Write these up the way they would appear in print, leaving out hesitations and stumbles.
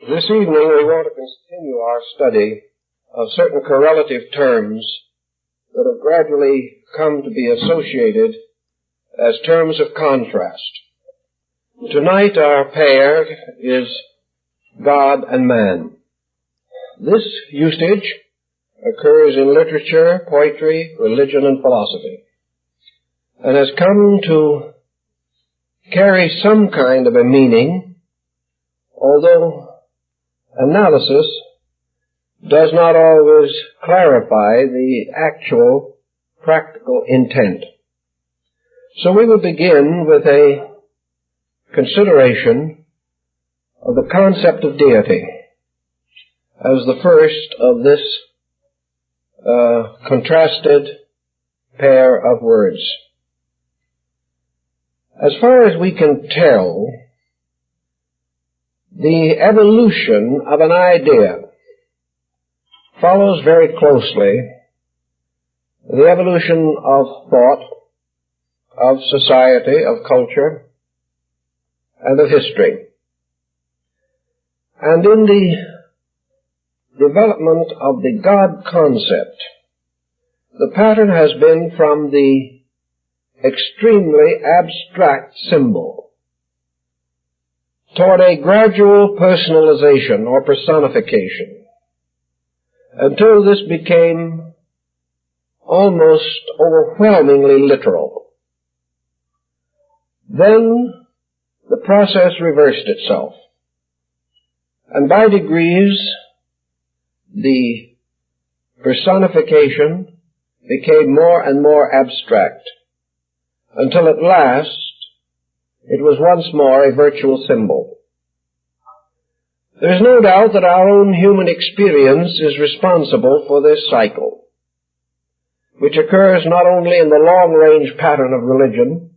This evening we want to continue our study of certain correlative terms that have gradually come to be associated as terms of contrast. Tonight our pair is God and man. This usage occurs in literature, poetry, religion, and philosophy, and has come to carry some kind of a meaning, although analysis does not always clarify the actual practical intent. So we will begin with a consideration of the concept of deity as the first of this contrasted pair of words. As far as we can tell, the evolution of an idea follows very closely the evolution of thought, of society, of culture, and of history. And in the development of the God concept, the pattern has been from the extremely abstract symbol toward a gradual personalization or personification, until this became almost overwhelmingly literal. Then the process reversed itself, and by degrees the personification became more and more abstract, until at last it was once more a virtual symbol. There is no doubt that our own human experience is responsible for this cycle, which occurs not only in the long-range pattern of religion,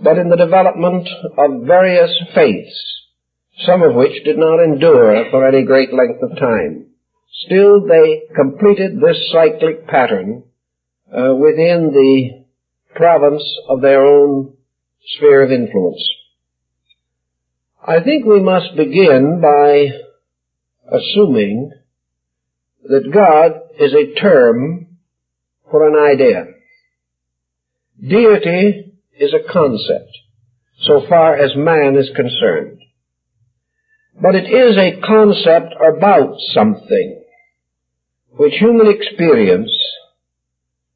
but in the development of various faiths, some of which did not endure for any great length of time. Still, they completed this cyclic pattern within the province of their own sphere of influence. I think we must begin by assuming that God is a term for an idea. Deity is a concept, so far as man is concerned. But it is a concept about something which human experience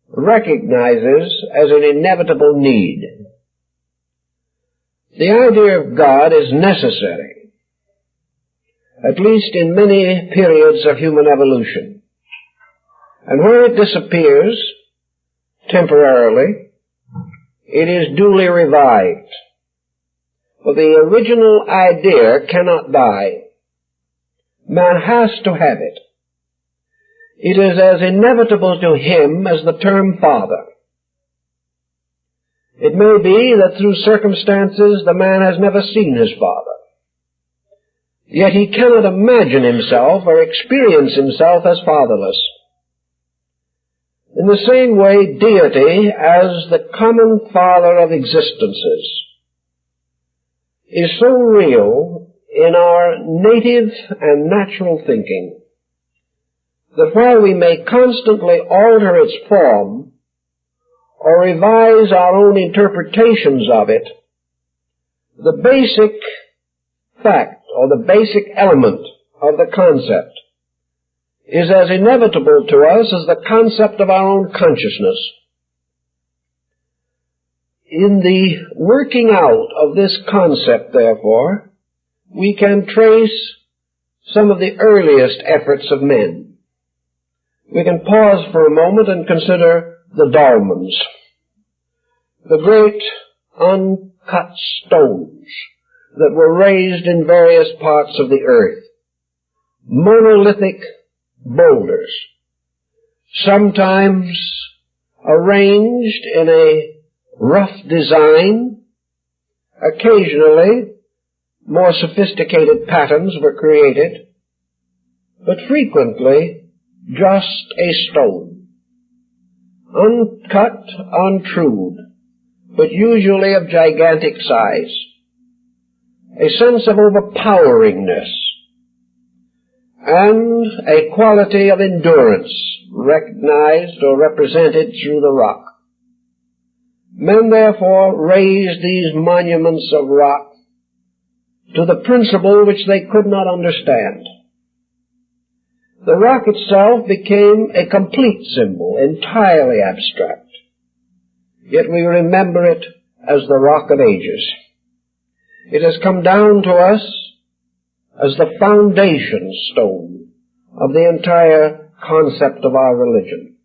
recognizes as an inevitable need. The idea of God is necessary, at least in many periods of human evolution. And where it disappears temporarily, it is duly revived. For the original idea cannot die. Man has to have it. It is as inevitable to him as the term father. It may be that through circumstances the man has never seen his father. Yet he cannot imagine himself or experience himself as fatherless. In the same way, deity, as the common father of existences, is so real in our native and natural thinking that while we may constantly alter its form or revise our own interpretations of it, the basic fact or the basic element of the concept is as inevitable to us as the concept of our own consciousness. In the working out of this concept, therefore, we can trace some of the earliest efforts of men. We can pause for a moment and consider the dolmens, the great uncut stones that were raised in various parts of the earth, monolithic boulders, sometimes arranged in a rough design. Occasionally more sophisticated patterns were created, but frequently just a stone. Uncut, untrued, but usually of gigantic size. A sense of overpoweringness and a quality of endurance recognized or represented through the rock. Men therefore raised these monuments of rock to the principle which they could not understand. The rock itself became a complete symbol, entirely abstract. Yet we remember it as the Rock of Ages. It has come down to us as the foundation stone of the entire concept of our religion.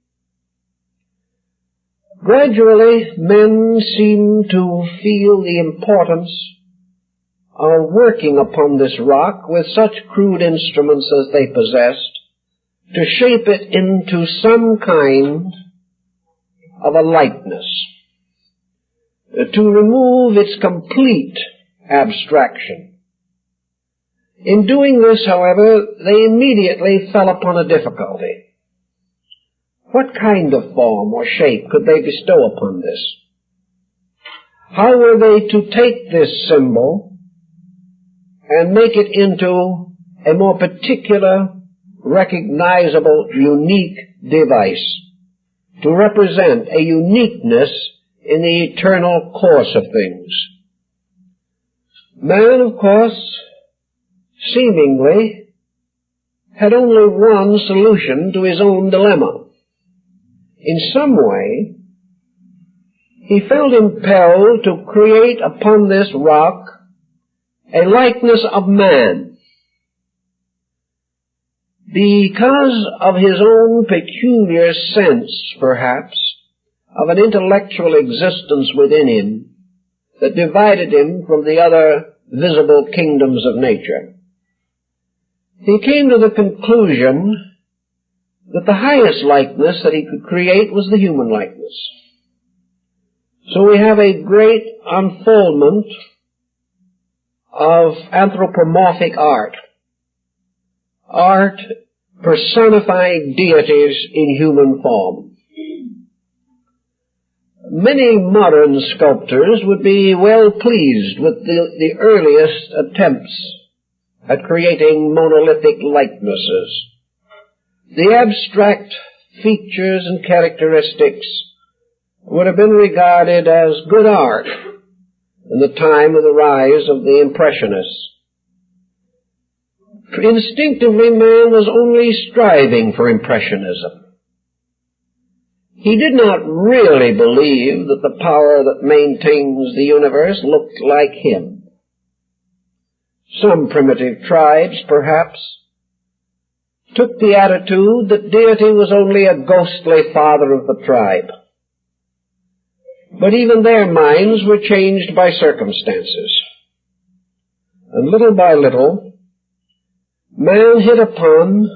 Gradually, men seem to feel the importance of working upon this rock with such crude instruments as they possessed to shape it into some kind of a likeness, to remove its complete abstraction. In doing this, however, they immediately fell upon a difficulty. What kind of form or shape could they bestow upon this? How were they to take this symbol and make it into a more particular, recognizable, unique device to represent a uniqueness in the eternal course of things? Man, of course, seemingly had only one solution to his own dilemma. In some way, he felt impelled to create upon this rock a likeness of man. Because of his own peculiar sense, perhaps, of an intellectual existence within him that divided him from the other visible kingdoms of nature, he came to the conclusion that the highest likeness that he could create was the human likeness. So we have a great unfoldment of anthropomorphic art personifying deities in human form. Many modern sculptors would be well pleased with the earliest attempts at creating monolithic likenesses. The abstract features and characteristics would have been regarded as good art in the time of the rise of the Impressionists. Instinctively, man was only striving for Impressionism. He did not really believe that the power that maintains the universe looked like him. Some primitive tribes, perhaps, took the attitude that deity was only a ghostly father of the tribe. But even their minds were changed by circumstances. And little by little, man hit upon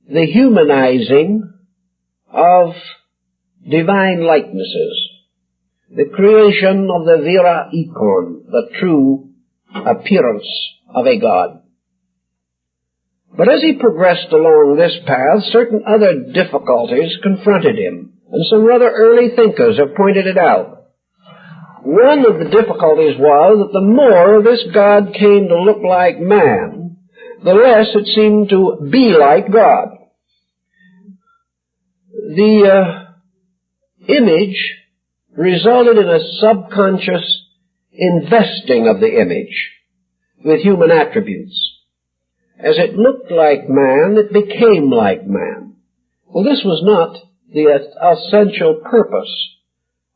the humanizing of divine likenesses, the creation of the vera icon, the true appearance of a god. But as he progressed along this path, certain other difficulties confronted him, and some rather early thinkers have pointed it out. One of the difficulties was that the more this god came to look like man, the less it seemed to be like God. The image resulted in a subconscious investing of the image with human attributes. As it looked like man, it became like man. Well, this was not the essential purpose.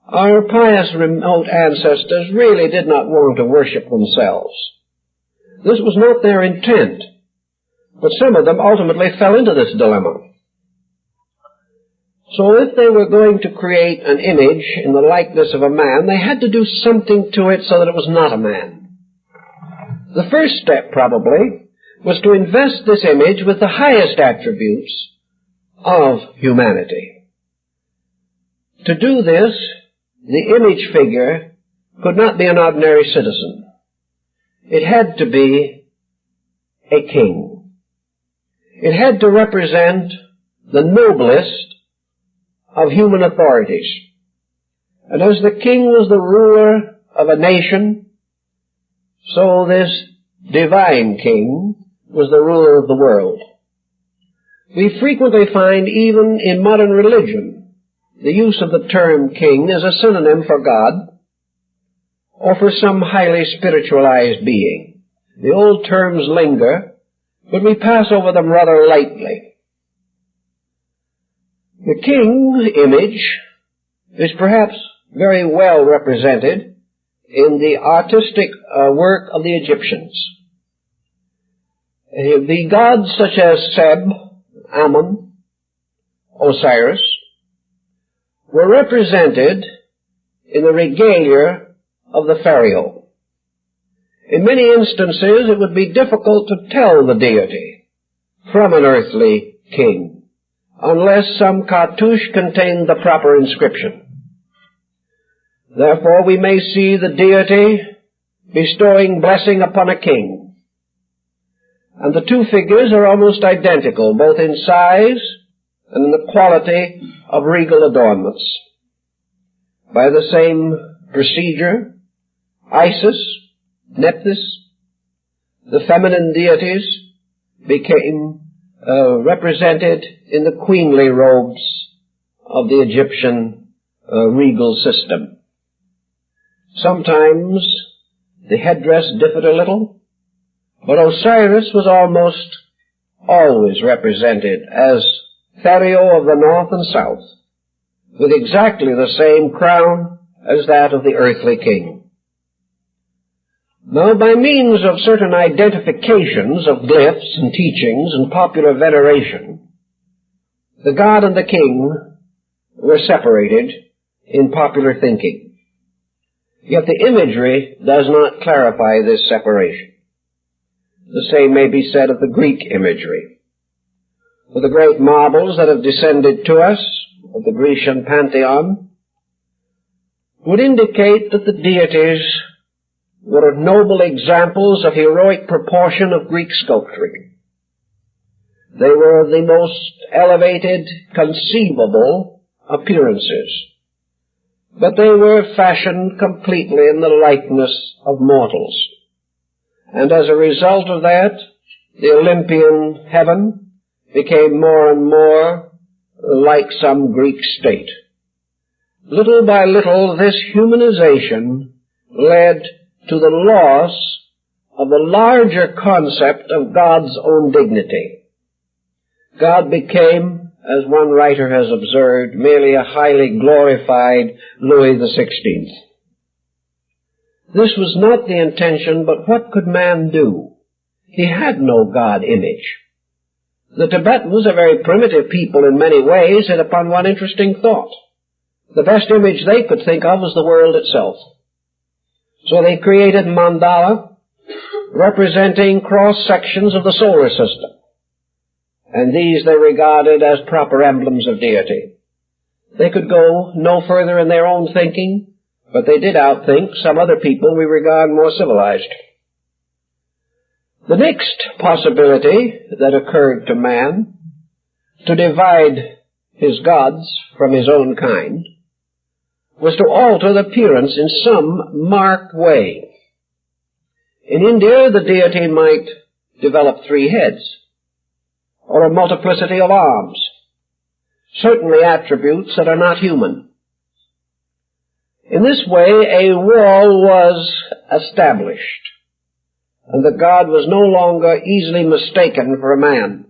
Our pious remote ancestors really did not want to worship themselves. This was not their intent. But some of them ultimately fell into this dilemma. So if they were going to create an image in the likeness of a man, they had to do something to it so that it was not a man. The first step, probably, was to invest this image with the highest attributes of humanity. To do this, the image figure could not be an ordinary citizen. It had to be a king. It had to represent the noblest of human authorities. And as the king was the ruler of a nation, so this divine king was the ruler of the world. We frequently find even in modern religion the use of the term king as a synonym for God or for some highly spiritualized being. The old terms linger, but we pass over them rather lightly. The king image is perhaps very well represented in the artistic work of the Egyptians. The gods such as Seb, Ammon, Osiris were represented in the regalia of the pharaoh. In many instances, it would be difficult to tell the deity from an earthly king unless some cartouche contained the proper inscription. Therefore, we may see the deity bestowing blessing upon a king. And the two figures are almost identical, both in size and in the quality of regal adornments. By the same procedure, Isis, Nephthys, the feminine deities, became represented in the queenly robes of the Egyptian regal system. Sometimes the headdress differed a little, but Osiris was almost always represented as pharaoh of the north and south, with exactly the same crown as that of the earthly king. Now, by means of certain identifications of glyphs and teachings and popular veneration, the god and the king were separated in popular thinking. Yet the imagery does not clarify this separation. The same may be said of the Greek imagery. For the great marbles that have descended to us of the Grecian pantheon would indicate that the deities were noble examples of heroic proportion of Greek sculpture. They were of the most elevated conceivable appearances, but they were fashioned completely in the likeness of mortals. And as a result of that, the Olympian heaven became more and more like some Greek state. Little by little, this humanization led to the loss of the larger concept of God's own dignity. God became, as one writer has observed, merely a highly glorified Louis XVI. This was not the intention, but what could man do? He had no God image. The Tibetans, a very primitive people in many ways, hit upon one interesting thought. The best image they could think of was the world itself. So they created mandala, representing cross-sections of the solar system. And these they regarded as proper emblems of deity. They could go no further in their own thinking, but they did outthink some other people we regard more civilized. The next possibility that occurred to man, to divide his gods from his own kind, was to alter the appearance in some marked way. In India, the deity might develop 3 heads, or a multiplicity of arms, certainly attributes that are not human. In this way, a wall was established, and the god was no longer easily mistaken for a man.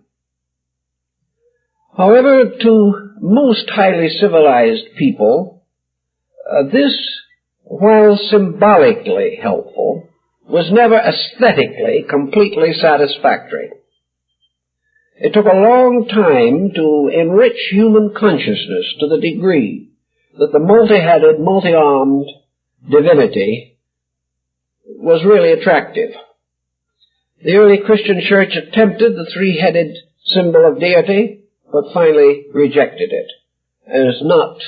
However, to most highly civilized people, this, while symbolically helpful, was never aesthetically completely satisfactory. It took a long time to enrich human consciousness to the degree that the multi-headed, multi-armed divinity was really attractive. The early Christian church attempted the 3-headed symbol of deity, but finally rejected it as not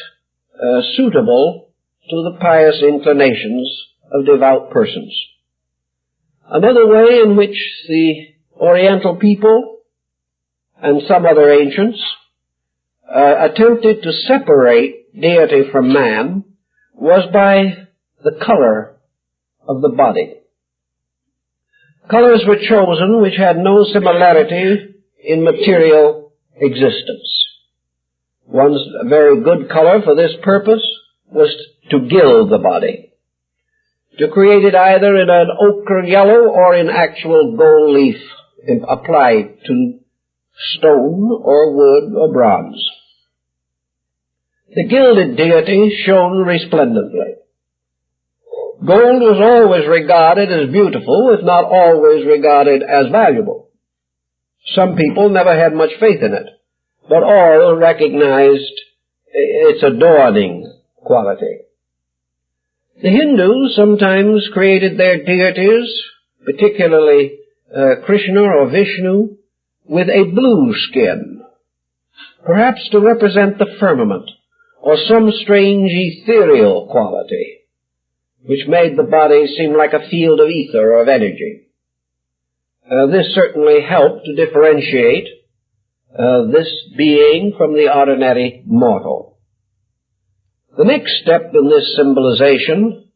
suitable to the pious inclinations of devout persons. Another way in which the Oriental people and some other ancients attempted to separate deity from man was by the color of the body. Colors were chosen which had no similarity in material existence. One very good color for this purpose was to gild the body, to create it either in an ochre yellow or in actual gold leaf applied to stone or wood or bronze. The gilded deity shone resplendently. Gold was always regarded as beautiful, if not always regarded as valuable. Some people never had much faith in it, but all recognized its adorning quality. The Hindus sometimes created their deities, particularly Krishna or Vishnu, with a blue skin, perhaps to represent the firmament or some strange ethereal quality, which made the body seem like a field of ether or of energy. This certainly helped to differentiate this being from the ordinary mortal. The next step in this symbolization,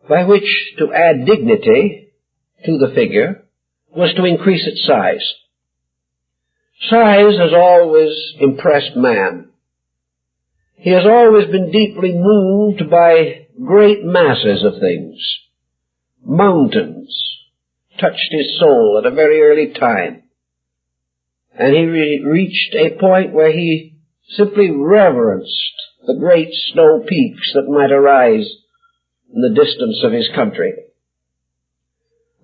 by which to add dignity to the figure, was to increase its size. Size has always impressed man. He has always been deeply moved by great masses of things. Mountains touched his soul at a very early time, and he reached a point where he simply reverenced the great snow peaks that might arise in the distance of his country.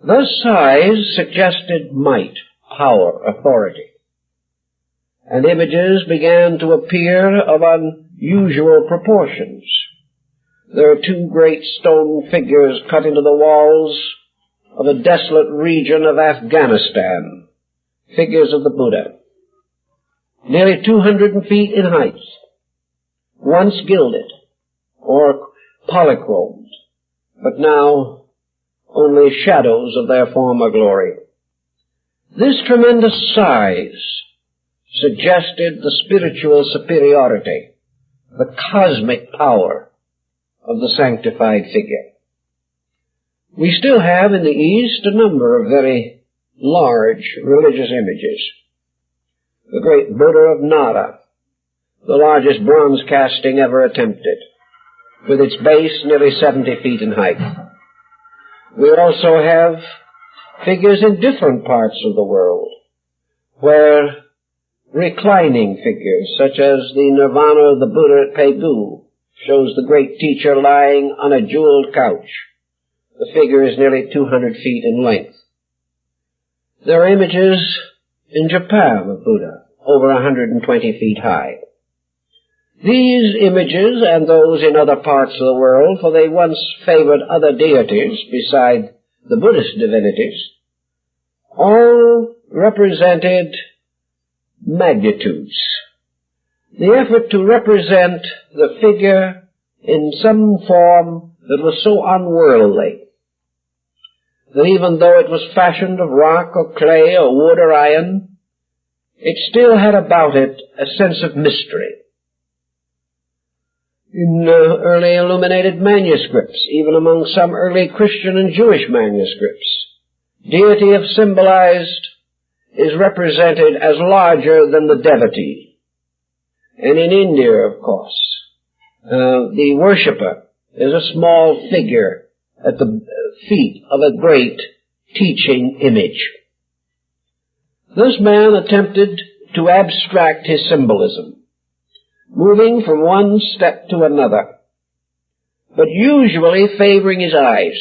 Thus size suggested might, power, authority, and images began to appear of unusual proportions. There are two great stone figures cut into the walls of a desolate region of Afghanistan, figures of the Buddha, nearly 200 feet in height, once gilded or polychromed, but now only shadows of their former glory. This tremendous size suggested the spiritual superiority, the cosmic power of the sanctified figure. We still have in the East a number of very large religious images. The great Buddha of Nara, the largest bronze casting ever attempted, with its base nearly 70 feet in height. We also have figures in different parts of the world, where reclining figures, such as the Nirvana of the Buddha at Pegu, shows the great teacher lying on a jeweled couch. The figure is nearly 200 feet in length. There are images in Japan of Buddha, over 120 feet high. These images, and those in other parts of the world, for they once favored other deities beside the Buddhist divinities, all represented magnitudes. The effort to represent the figure in some form that was so unworldly that even though it was fashioned of rock or clay or wood or iron, it still had about it a sense of mystery. In early illuminated manuscripts, even among some early Christian and Jewish manuscripts, deity if symbolized is represented as larger than the devotee. And in India, of course, the worshipper is a small figure at the feet of a great teaching image. This man attempted to abstract his symbolism, moving from one step to another, but usually favoring his eyes.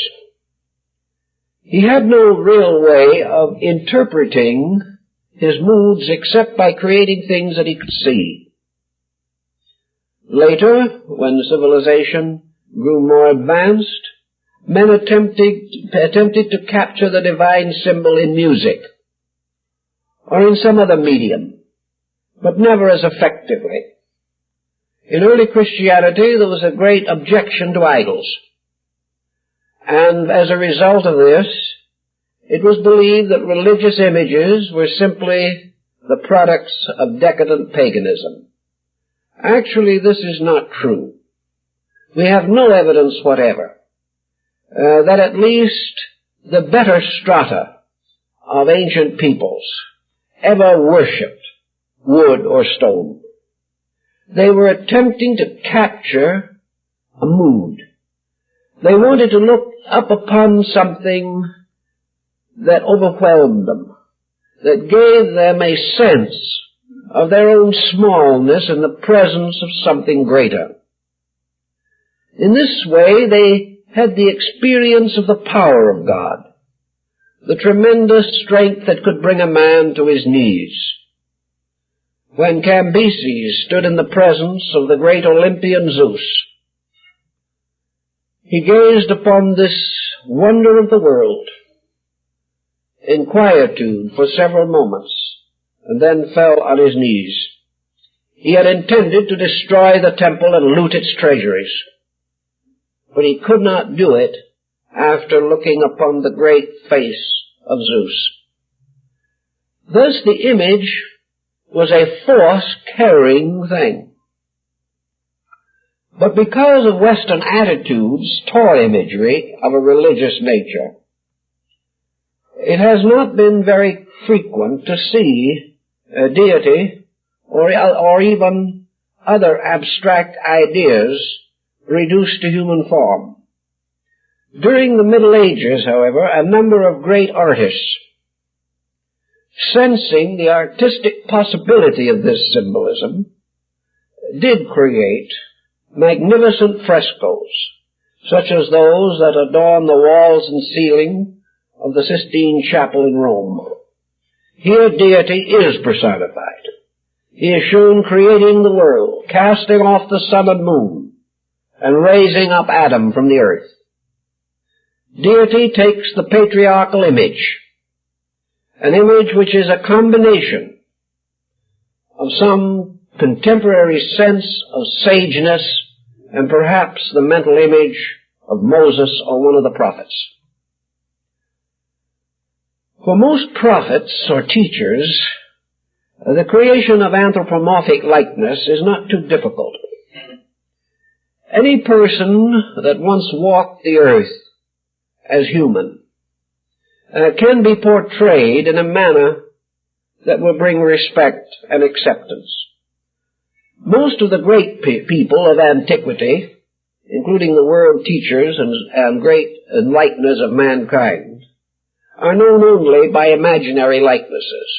He had no real way of interpreting his moods except by creating things that he could see. Later, when civilization grew more advanced, men attempted to capture the divine symbol in music or in some other medium, but never as effectively. In early Christianity, there was a great objection to idols, and as a result of this, it was believed that religious images were simply the products of decadent paganism. Actually, this is not true. We have no evidence whatever that at least the better strata of ancient peoples ever worshipped wood or stone. They were attempting to capture a mood. They wanted to look up upon something that overwhelmed them, that gave them a sense of their own smallness in the presence of something greater. In this way, they had the experience of the power of God, the tremendous strength that could bring a man to his knees. When Cambyses stood in the presence of the great Olympian Zeus, he gazed upon this wonder of the world in quietude for several moments, and then fell on his knees. He had intended to destroy the temple and loot its treasuries, but he could not do it after looking upon the great face of Zeus. Thus the image was a force-carrying thing. But because of Western attitudes toward imagery of a religious nature, it has not been very frequent to see a deity or even other abstract ideas reduced to human form. During the Middle Ages, however, a number of great artists, sensing the artistic possibility of this symbolism, did create magnificent frescoes, such as those that adorn the walls and ceiling of the Sistine Chapel in Rome. Here deity is personified. He is shown creating the world, casting off the sun and moon, and raising up Adam from the earth. Deity takes the patriarchal image, an image which is a combination of some contemporary sense of sageness and perhaps the mental image of Moses or one of the prophets. For most prophets or teachers, the creation of anthropomorphic likeness is not too difficult. Any person that once walked the earth as human can be portrayed in a manner that will bring respect and acceptance. Most of the great people of antiquity, including the world teachers and great enlighteners of mankind, are known only by imaginary likenesses.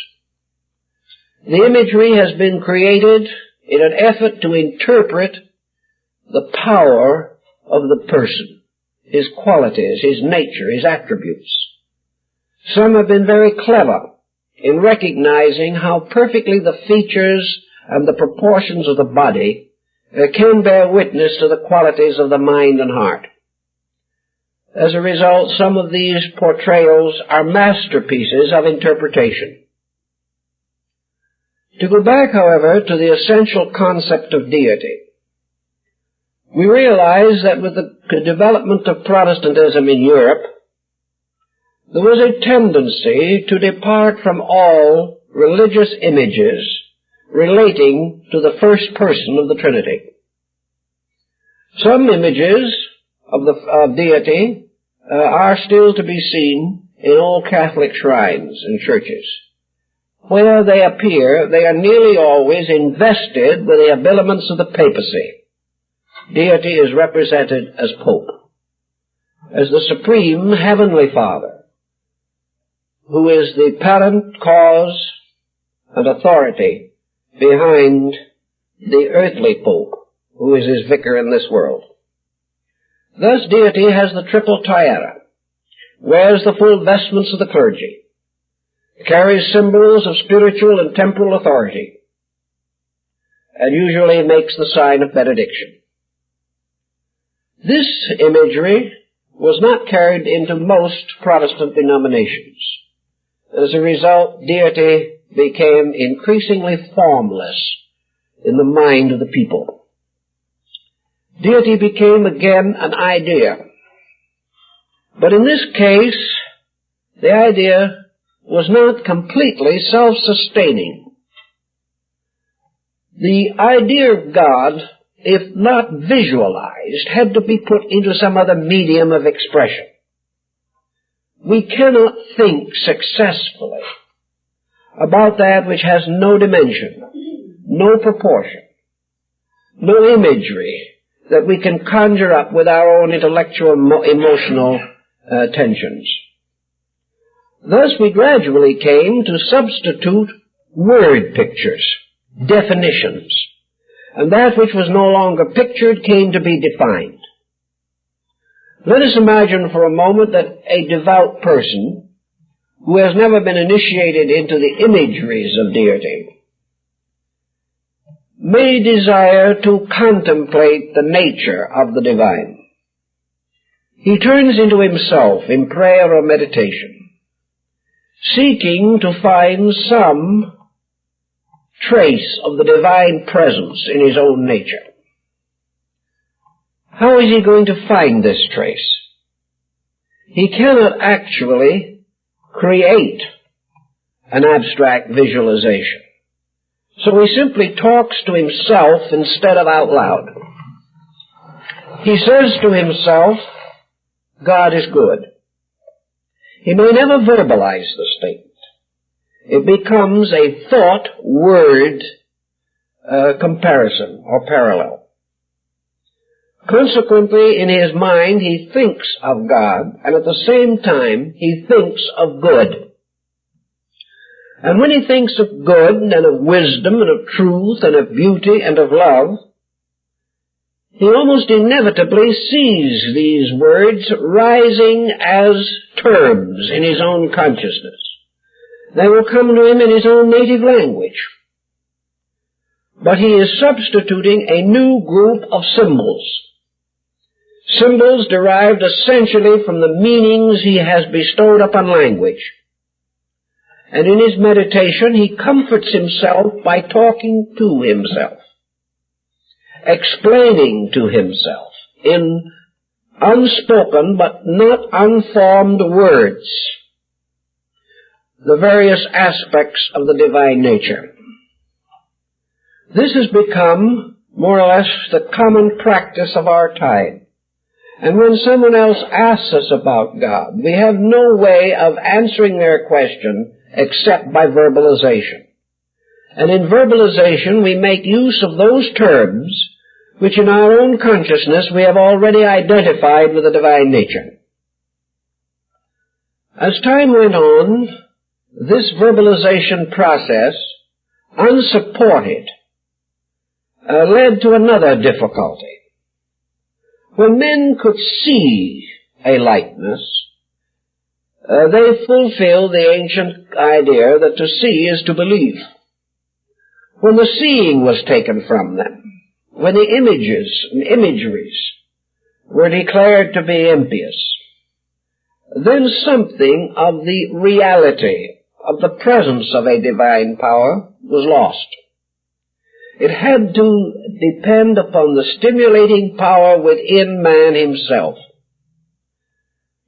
The imagery has been created in an effort to interpret the power of the person, his qualities, his nature, his attributes. Some have been very clever in recognizing how perfectly the features and the proportions of the body can bear witness to the qualities of the mind and heart. As a result, some of these portrayals are masterpieces of interpretation. To go back, however, to the essential concept of deity, we realize that with the development of Protestantism in Europe, there was a tendency to depart from all religious images relating to the first person of the Trinity. Some images of deity are still to be seen in all Catholic shrines and churches. Where they appear, they are nearly always invested with the habiliments of the papacy. Deity is represented as Pope, as the Supreme Heavenly Father, who is the parent, cause, and authority behind the earthly Pope, who is his vicar in this world. Thus deity has the triple tiara, wears the full vestments of the clergy, carries symbols of spiritual and temporal authority, and usually makes the sign of benediction. This imagery was not carried into most Protestant denominations. As a result, deity became increasingly formless in the mind of the people. Deity became again an idea. But in this case, the idea was not completely self-sustaining. The idea of God, if not visualized, had to be put into some other medium of expression. We cannot think successfully about that which has no dimension. no proportion, no imagery that we can conjure up with our own intellectual, emotional tensions. Thus we gradually came to substitute word pictures, definitions, and that which was no longer pictured came to be defined. Let us imagine for a moment that a devout person who has never been initiated into the imageries of deity may desire to contemplate the nature of the divine. He turns into himself in prayer or meditation, seeking to find some trace of the divine presence in his own nature. How is he going to find this trace? He cannot actually create an abstract visualization. So he simply talks to himself instead of out loud. He says to himself, God is good. He may never verbalize the statement. It becomes a thought-word comparison or parallel. Consequently, in his mind, he thinks of God, and at the same time, he thinks of good. And when he thinks of good, and of wisdom, and of truth, and of beauty, and of love, he almost inevitably sees these words rising as terms in his own consciousness. They will come to him in his own native language. But he is substituting a new group of symbols. Symbols derived essentially from the meanings he has bestowed upon language. And in his meditation he comforts himself by talking to himself, explaining to himself in unspoken but not unformed words the various aspects of the divine nature. This has become more or less the common practice of our time. And when someone else asks us about God, we have no way of answering their question except by verbalization. And in verbalization we make use of those terms which in our own consciousness we have already identified with the divine nature. As time went on, this verbalization process, unsupported, led to another difficulty. When men could see a likeness, they fulfilled the ancient idea that to see is to believe. When the seeing was taken from them, when the images and imageries were declared to be impious, then something of the reality of the presence of a divine power was lost. It had to depend upon the stimulating power within man himself.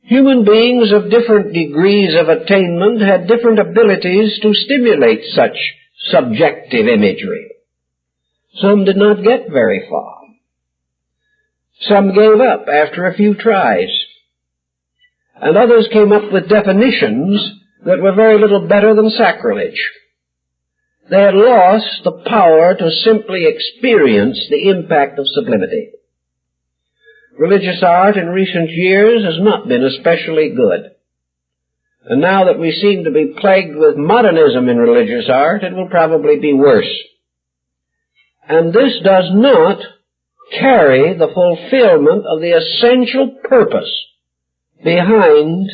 Human beings of different degrees of attainment had different abilities to stimulate such subjective imagery. Some did not get very far. Some gave up after a few tries. And others came up with definitions that were very little better than sacrilege. They had lost the power to simply experience the impact of sublimity. Religious art in recent years has not been especially good. And now that we seem to be plagued with modernism in religious art, it will probably be worse. And this does not carry the fulfillment of the essential purpose behind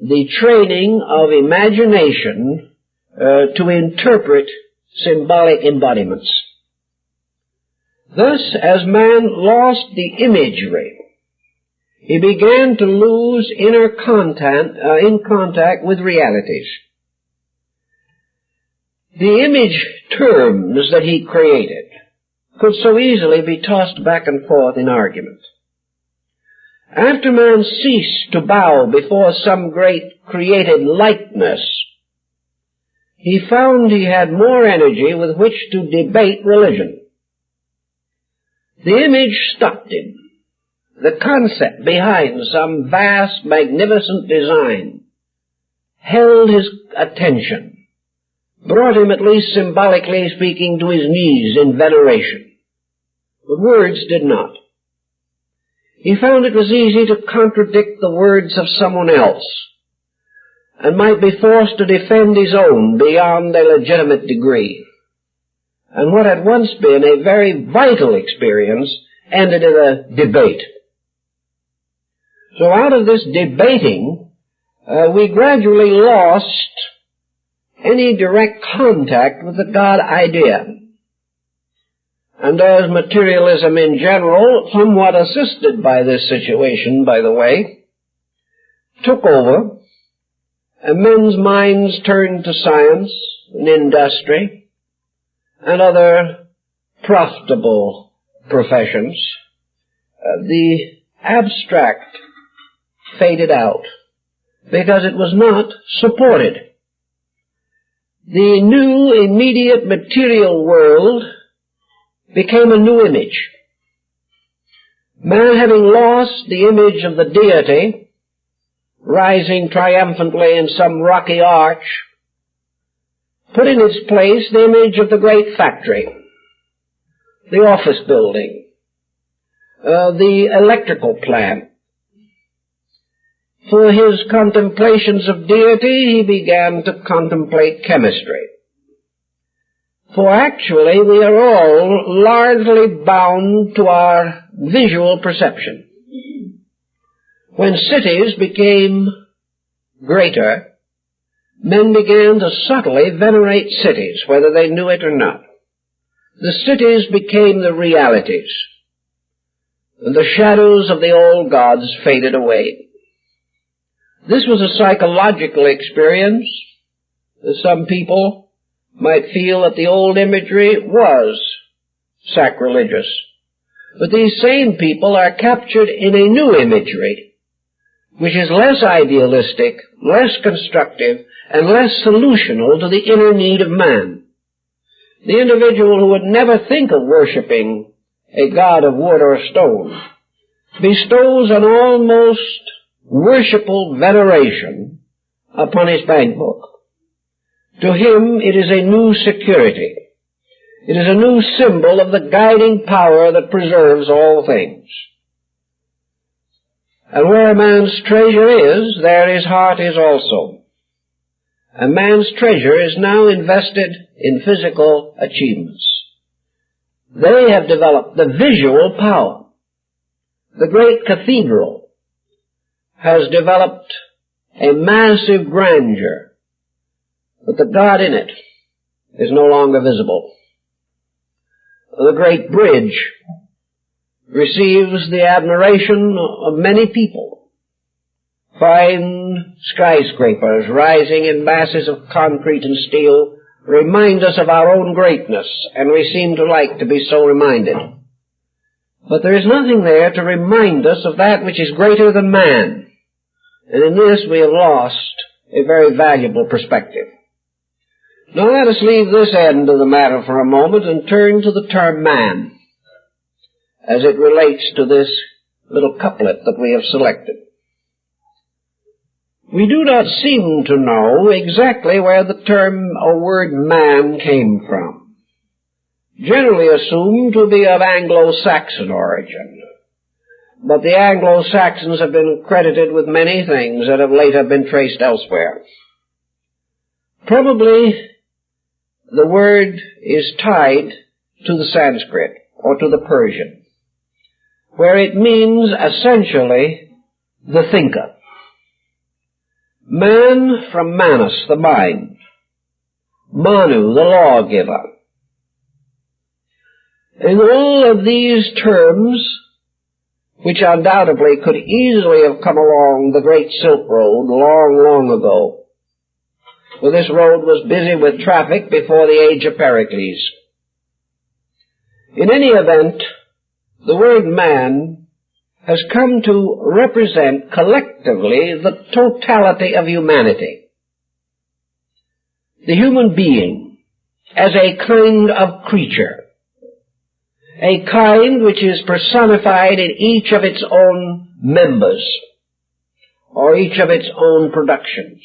the training of imagination to interpret symbolic embodiments. Thus, as man lost the imagery, he began to lose inner contact with realities. The image terms that he created could so easily be tossed back and forth in argument. After man ceased to bow before some great created likeness, he found he had more energy with which to debate religion. The image stopped him. The concept behind some vast, magnificent design held his attention brought him, at least symbolically speaking, to his knees in veneration. But words did not. He found it was easy to contradict the words of someone else, and might be forced to defend his own beyond a legitimate degree. And what had once been a very vital experience ended in a debate. So out of this debating, we gradually lost any direct contact with the God idea. And as materialism in general, somewhat assisted by this situation, by the way, took over, and men's minds turned to science and industry and other profitable professions, the abstract faded out because it was not supported. The new immediate material world became a new image. Man, having lost the image of the deity, rising triumphantly in some rocky arch, put in its place the image of the great factory, the office building, the electrical plant. For his contemplations of deity, he began to contemplate chemistry. For actually, we are all largely bound to our visual perception. When cities became greater, men began to subtly venerate cities, whether they knew it or not. The cities became the realities, and the shadows of the old gods faded away. This was a psychological experience. Some people might feel that the old imagery was sacrilegious. But these same people are captured in a new imagery, which is less idealistic, less constructive, and less solutional to the inner need of man. The individual who would never think of worshiping a god of wood or stone bestows an almost worshipful veneration upon his bank book. To him it is a new security. It is a new symbol of the guiding power that preserves all things. And where a man's treasure is, there his heart is also. A man's treasure is now invested in physical achievements. They have developed the visual power. The great cathedral has developed a massive grandeur, but the God in it is no longer visible. The great bridge receives the admiration of many people. Fine skyscrapers rising in masses of concrete and steel remind us of our own greatness, and we seem to like to be so reminded. But there is nothing there to remind us of that which is greater than man. And in this we have lost a very valuable perspective. Now let us leave this end of the matter for a moment and turn to the term man, as it relates to this little couplet that we have selected. We do not seem to know exactly where the term or word man came from. Generally assumed to be of Anglo-Saxon origin. But the Anglo-Saxons have been credited with many things that have later been traced elsewhere. Probably the word is tied to the Sanskrit or to the Persian, where it means essentially the thinker. Man from manus, the mind. Manu, the lawgiver. In all of these terms, which undoubtedly could easily have come along the Great Silk Road long, long ago, for this road was busy with traffic before the age of Pericles. In any event, the word man has come to represent collectively the totality of humanity. The human being as a kind of creature, a kind which is personified in each of its own members, or each of its own productions.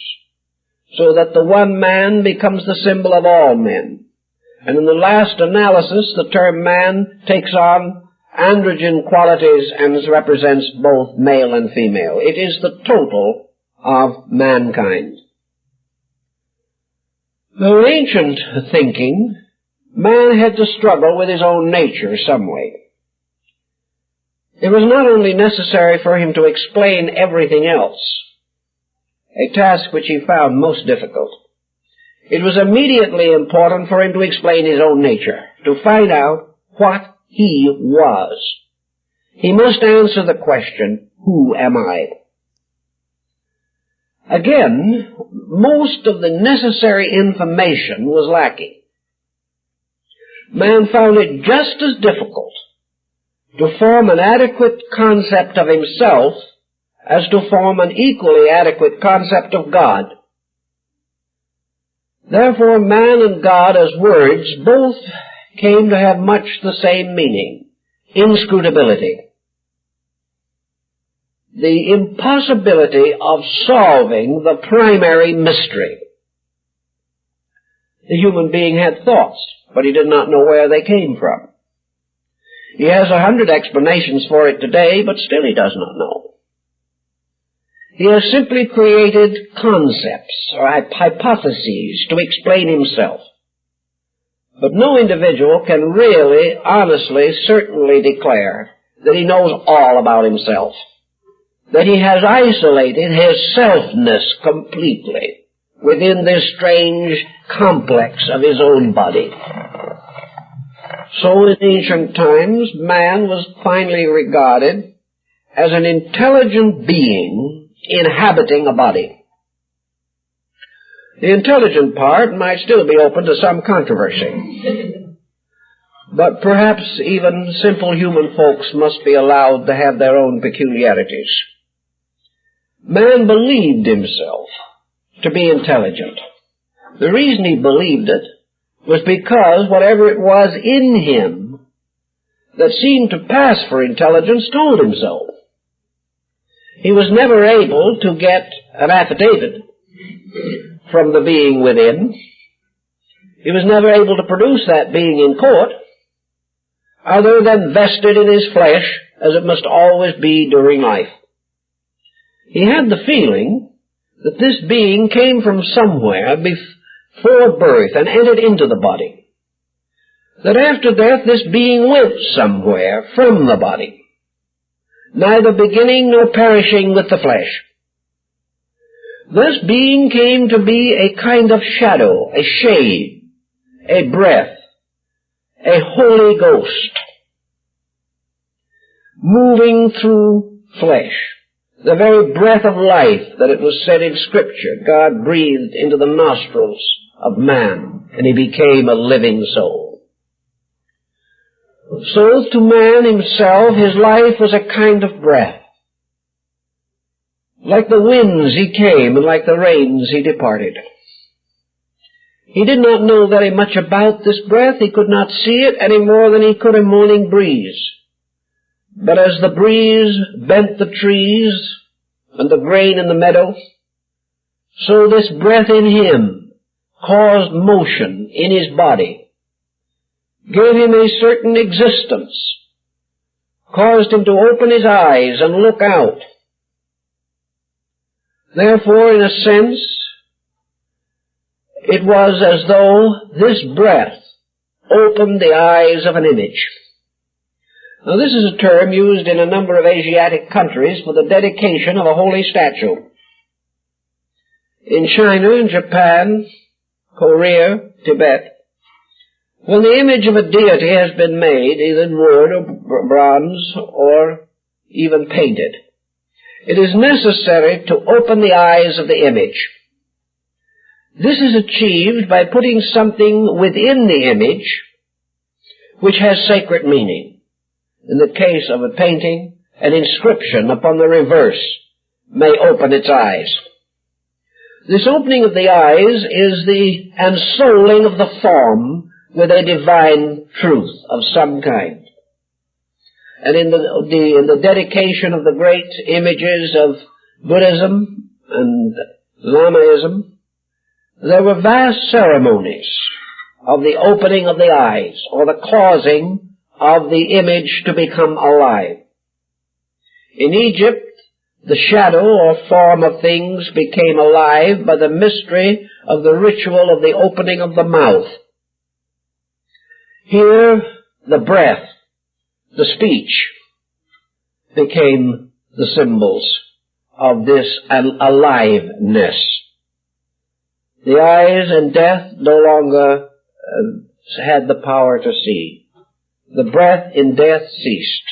so that the one man becomes the symbol of all men. And in the last analysis, the term man takes on androgen qualities and represents both male and female. It is the total of mankind. Now, in ancient thinking, man had to struggle with his own nature some way. It was not only necessary for him to explain everything else, a task which he found most difficult. It was immediately important for him to explain his own nature, to find out what he was. He must answer the question, who am I? Again, most of the necessary information was lacking. Man found it just as difficult to form an adequate concept of himself as to form an equally adequate concept of God. Therefore, man and God as words both came to have much the same meaning, inscrutability. The impossibility of solving the primary mystery. The human being had thoughts, but he did not know where they came from. He has 100 explanations for it today, but still he does not know. He has simply created concepts or hypotheses to explain himself. But no individual can really, honestly, certainly declare that he knows all about himself, that he has isolated his selfness completely within this strange complex of his own body. So in ancient times, man was finally regarded as an intelligent being inhabiting a body. The intelligent part might still be open to some controversy, but perhaps even simple human folks must be allowed to have their own peculiarities. Man believed himself to be intelligent. The reason he believed it was because whatever it was in him that seemed to pass for intelligence told him so. He was never able to get an affidavit from the being within. He was never able to produce that being in court, other than vested in his flesh, as it must always be during life. He had the feeling that this being came from somewhere before birth and entered into the body. That after death this being went somewhere from the body, neither beginning nor perishing with the flesh. This being came to be a kind of shadow, a shade, a breath, a Holy Ghost, moving through flesh, the very breath of life that it was said in Scripture, God breathed into the nostrils of man, and he became a living soul. So to man himself, his life was a kind of breath. Like the winds he came, and like the rains he departed. He did not know very much about this breath. He could not see it any more than he could a morning breeze. But as the breeze bent the trees and the grain in the meadow, so this breath in him caused motion in his body, gave him a certain existence, caused him to open his eyes and look out. Therefore, in a sense, it was as though this breath opened the eyes of an image. Now, this is a term used in a number of Asiatic countries for the dedication of a holy statue. In China, in Japan, Korea, Tibet, when the image of a deity has been made, either in wood or bronze or even painted, it is necessary to open the eyes of the image. This is achieved by putting something within the image which has sacred meaning. In the case of a painting, an inscription upon the reverse may open its eyes. This opening of the eyes is the ensouling of the form with a divine truth of some kind. And in the dedication of the great images of Buddhism and Lamaism, there were vast ceremonies of the opening of the eyes, or the causing of the image to become alive. In Egypt, the shadow or form of things became alive by the mystery of the ritual of the opening of the mouth. Here, the breath, the speech, became the symbols of this aliveness. The eyes in death no longer had the power to see. The breath in death ceased.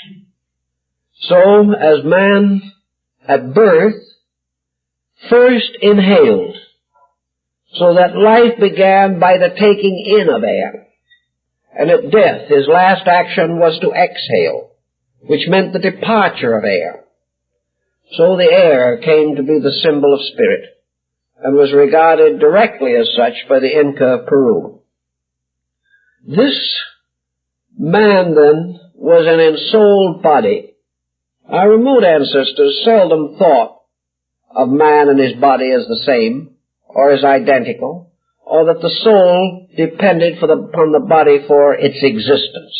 So, as man at birth first inhaled, so that life began by the taking in of air, and at death his last action was to exhale, which meant the departure of air. So the air came to be the symbol of spirit, and was regarded directly as such by the Inca of Peru. This man, then, was an ensouled body. Our remote ancestors seldom thought of man and his body as the same, or as identical, or that the soul depended upon the body for its existence.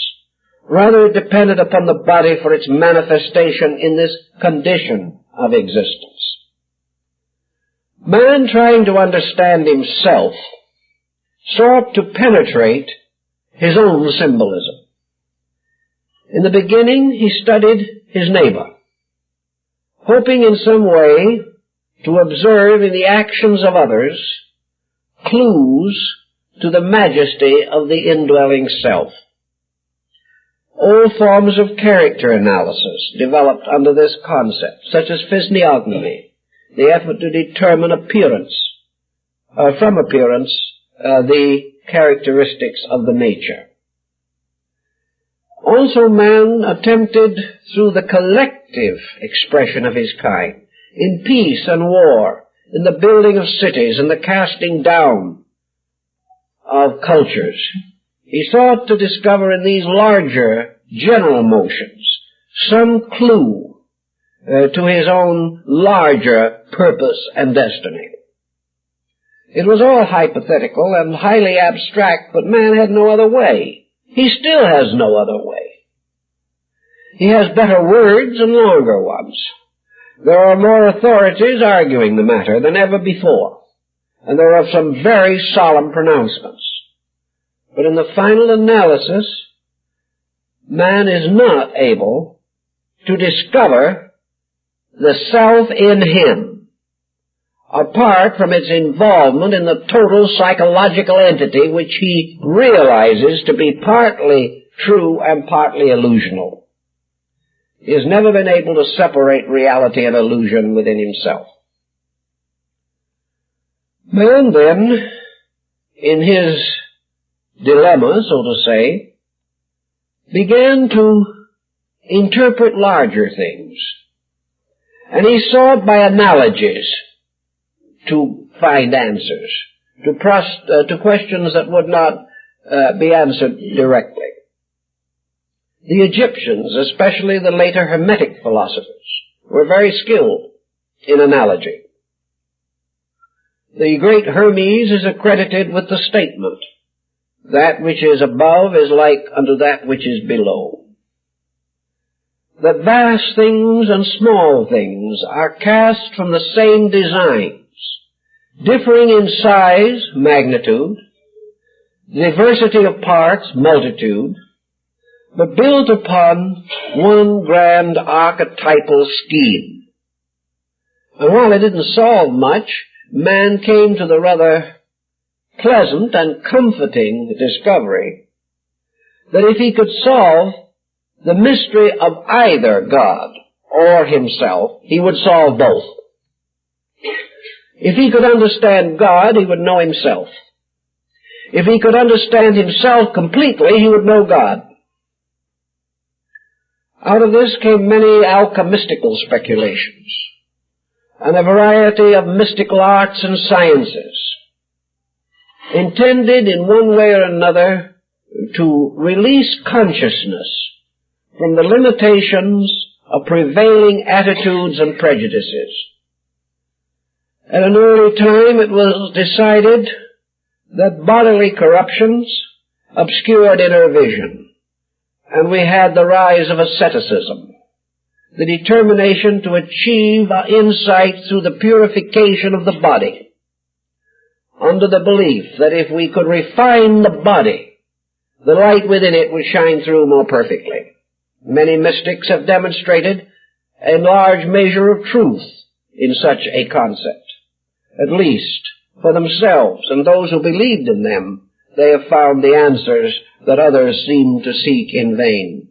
Rather, it depended upon the body for its manifestation in this condition of existence. Man, trying to understand himself, sought to penetrate his own symbolism. In the beginning, he studied his neighbor, hoping in some way to observe in the actions of others clues to the majesty of the indwelling self. All forms of character analysis developed under this concept, such as physiognomy, the effort to determine appearance, from appearance, the characteristics of the nature. Also, man attempted, through the collective expression of his kind, in peace and war, in the building of cities and the casting down of cultures, he sought to discover in these larger general motions some clue to his own larger purpose and destiny. It was all hypothetical and highly abstract, but man had no other way. He still has no other way. He has better words and longer ones. There are more authorities arguing the matter than ever before, and there are some very solemn pronouncements. But in the final analysis, man is not able to discover the self in him, apart from its involvement in the total psychological entity which he realizes to be partly true and partly illusional. He has never been able to separate reality and illusion within himself. Man, then, in his dilemma, so to say, began to interpret larger things. And he sought by analogies to find answers to questions that would not be answered directly. The Egyptians, especially the later Hermetic philosophers, were very skilled in analogy. The great Hermes is accredited with the statement, "That which is above is like unto that which is below." That vast things and small things are cast from the same designs, differing in size, magnitude, diversity of parts, multitude, but built upon one grand archetypal scheme. And while it didn't solve much, man came to the rather pleasant and comforting discovery that if he could solve the mystery of either God or himself, he would solve both. If he could understand God, he would know himself. If he could understand himself completely, he would know God. Out of this came many alchemistical speculations and a variety of mystical arts and sciences, intended in one way or another to release consciousness from the limitations of prevailing attitudes and prejudices. At an early time it was decided that bodily corruptions obscured inner vision, and we had the rise of asceticism, the determination to achieve insight through the purification of the body, under the belief that if we could refine the body, the light within it would shine through more perfectly. Many mystics have demonstrated a large measure of truth in such a concept. At least for themselves and those who believed in them, they have found the answers that others seem to seek in vain.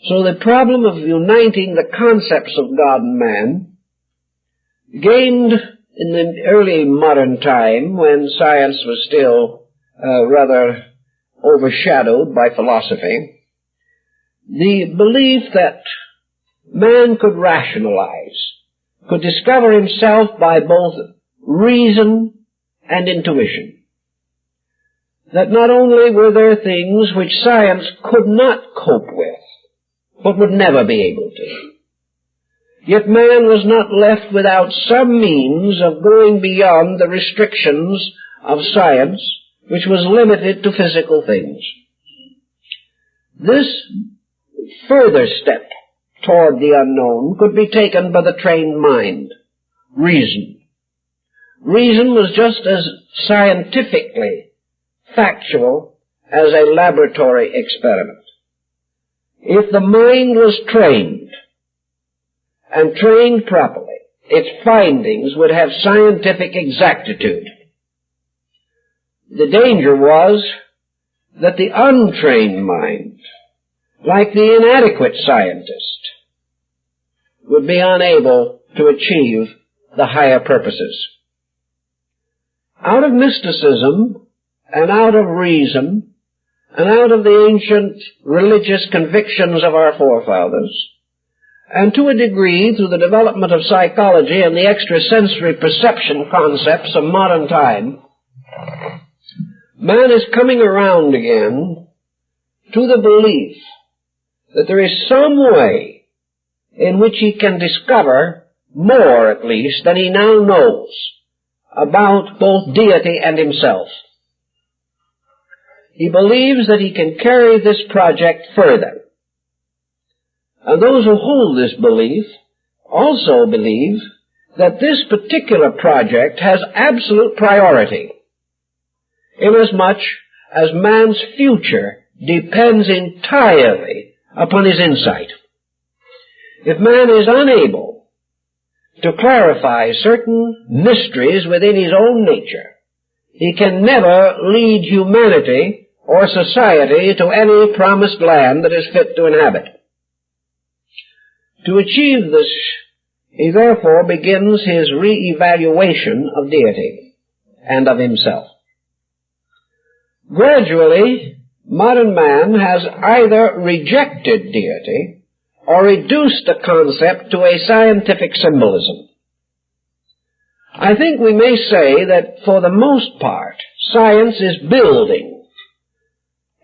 So the problem of uniting the concepts of God and man gained in the early modern time, when science was still rather overshadowed by philosophy, the belief that man could rationalize, could discover himself by both reason and intuition. That not only were there things which science could not cope with, but would never be able to, yet man was not left without some means of going beyond the restrictions of science, which was limited to physical things. This further step toward the unknown could be taken by the trained mind, reason. Reason was just as scientifically factual as a laboratory experiment. If the mind was trained, and trained properly, its findings would have scientific exactitude. The danger was that the untrained mind, like the inadequate scientist, would be unable to achieve the higher purposes. Out of mysticism and out of reason and out of the ancient religious convictions of our forefathers, and to a degree through the development of psychology and the extrasensory perception concepts of modern time, man is coming around again to the belief that there is some way in which he can discover more, at least, than he now knows about both deity and himself. He believes that he can carry this project further. And those who hold this belief also believe that this particular project has absolute priority, inasmuch as man's future depends entirely upon his insight. If man is unable to clarify certain mysteries within his own nature, he can never lead humanity or society to any promised land that is fit to inhabit. To achieve this, he therefore begins his re-evaluation of deity and of himself. Gradually, modern man has either rejected deity or reduced the concept to a scientific symbolism. I think we may say that for the most part, science is building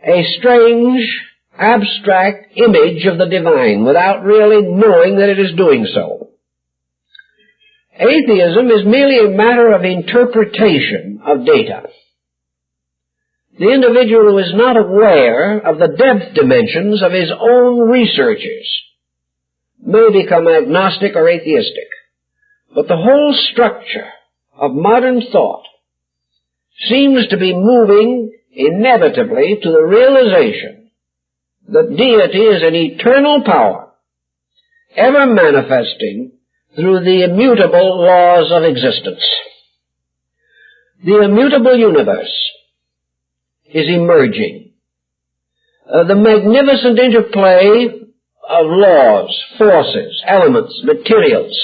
a strange, abstract image of the divine without really knowing that it is doing so. Atheism is merely a matter of interpretation of data. The individual who is not aware of the depth dimensions of his own researches may become agnostic or atheistic, but the whole structure of modern thought seems to be moving inevitably to the realization that deity is an eternal power, ever manifesting through the immutable laws of existence. The immutable universe is emerging. The magnificent interplay of laws, forces, elements, materials,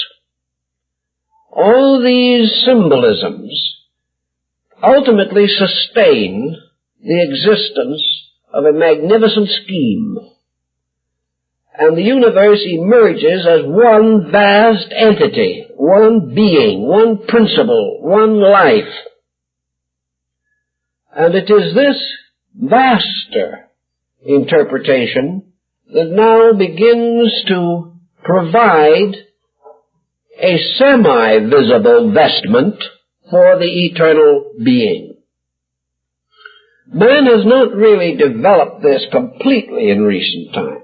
all these symbolisms ultimately sustain the existence of a magnificent scheme. And the universe emerges as one vast entity, one being, one principle, one life. And it is this vaster interpretation that now begins to provide a semi-visible vestment for the eternal being. Man has not really developed this completely in recent times.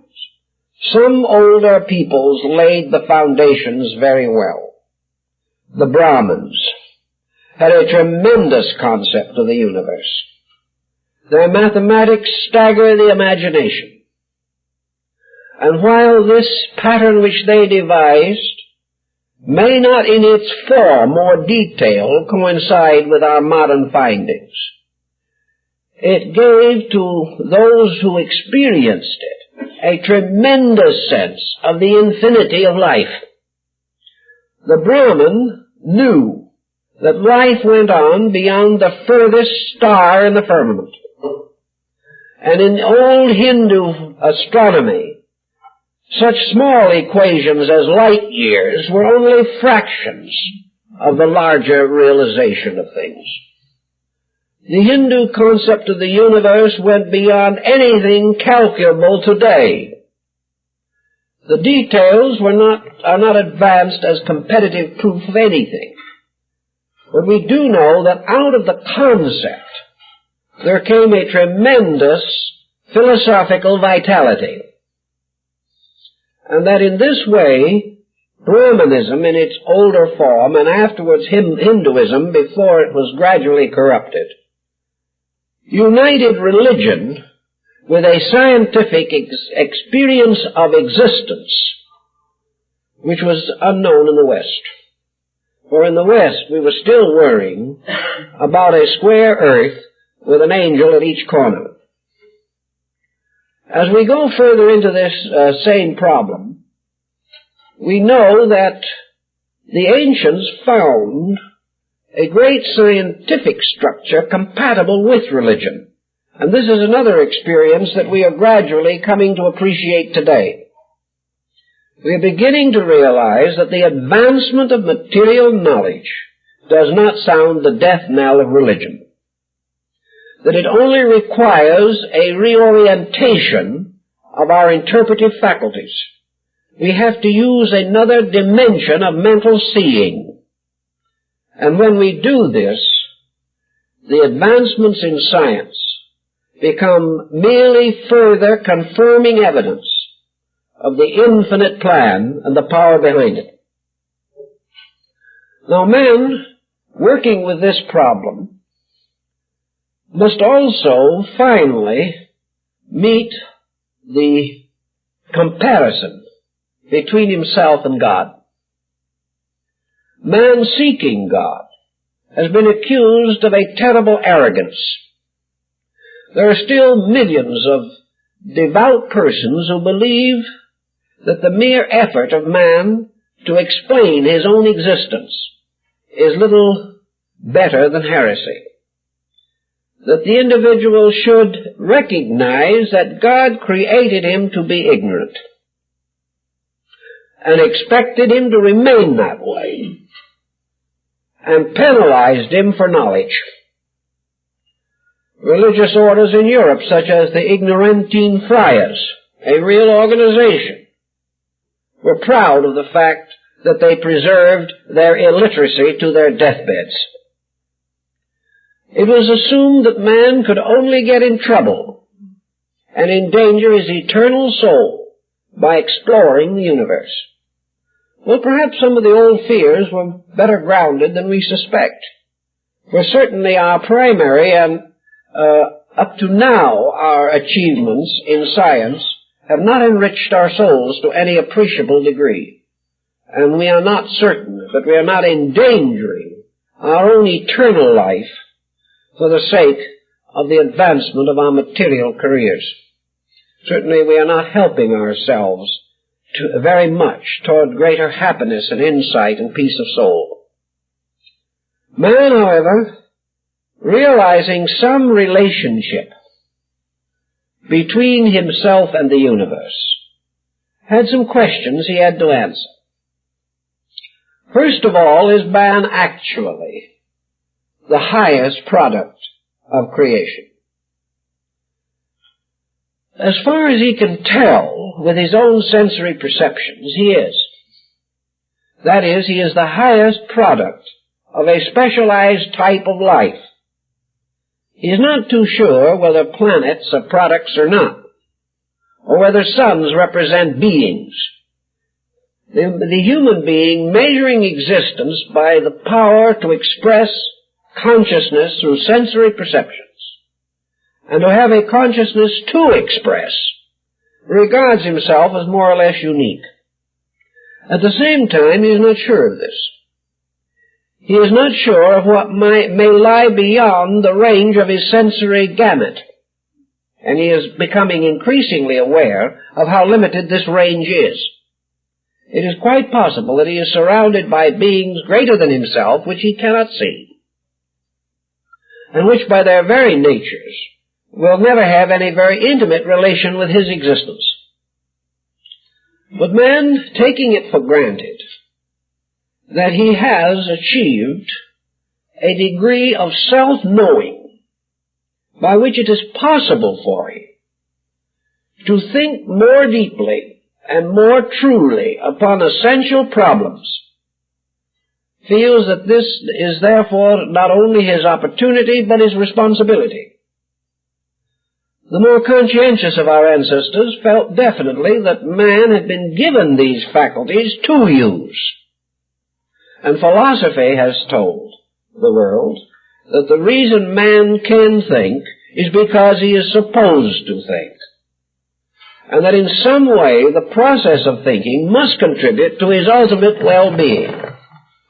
Some older peoples laid the foundations very well. The Brahmins had a tremendous concept of the universe. Their mathematics stagger the imagination. And while this pattern which they devised may not in its form or detail coincide with our modern findings, it gave to those who experienced it a tremendous sense of the infinity of life. The Brahmin knew that life went on beyond the furthest star in the firmament. And in old Hindu astronomy, such small equations as light years were only fractions of the larger realization of things. The Hindu concept of the universe went beyond anything calculable today. The details are not advanced as competitive proof of anything. But we do know that out of the concept there came a tremendous philosophical vitality. And that in this way, Brahmanism in its older form, and afterwards Hinduism before it was gradually corrupted, united religion with a scientific experience of existence which was unknown in the West. For in the West we were still worrying about a square earth with an angel at each corner. As we go further into this same problem, we know that the ancients found a great scientific structure compatible with religion. And this is another experience that we are gradually coming to appreciate today. We are beginning to realize that the advancement of material knowledge does not sound the death knell of religion. That it only requires a reorientation of our interpretive faculties. We have to use another dimension of mental seeing. And when we do this, the advancements in science become merely further confirming evidence of the infinite plan and the power behind it. Now, men working with this problem must also finally meet the comparison between himself and God. Man seeking God has been accused of a terrible arrogance. There are still millions of devout persons who believe that the mere effort of man to explain his own existence is little better than heresy. That the individual should recognize that God created him to be ignorant and expected him to remain that way and penalized him for knowledge. Religious orders in Europe, such as the Ignorantine Friars, a real organization, were proud of the fact that they preserved their illiteracy to their deathbeds. It was assumed that man could only get in trouble and endanger his eternal soul by exploring the universe. Well, perhaps some of the old fears were better grounded than we suspect. For certainly our primary and up to now our achievements in science have not enriched our souls to any appreciable degree. And we are not certain that we are not endangering our own eternal life for the sake of the advancement of our material careers. Certainly we are not helping ourselves very much toward greater happiness and insight and peace of soul. Man, however, realizing some relationship between himself and the universe, had some questions he had to answer. First of all, is man actually the highest product of creation? As far as he can tell with his own sensory perceptions, he is. That is, he is the highest product of a specialized type of life. He is not too sure whether planets are products or not, or whether suns represent beings. The human being measuring existence by the power to express consciousness through sensory perceptions, and to have a consciousness to express, regards himself as more or less unique. At the same time, he is not sure of this. He is not sure of what may lie beyond the range of his sensory gamut, and he is becoming increasingly aware of how limited this range is. It is quite possible that he is surrounded by beings greater than himself which he cannot see, and which by their very natures will never have any very intimate relation with his existence. But man, taking it for granted that he has achieved a degree of self-knowing by which it is possible for him to think more deeply and more truly upon essential problems, feels that this is therefore not only his opportunity but his responsibility. The more conscientious of our ancestors felt definitely that man had been given these faculties to use. And philosophy has told the world that the reason man can think is because he is supposed to think, and that in some way the process of thinking must contribute to his ultimate well-being.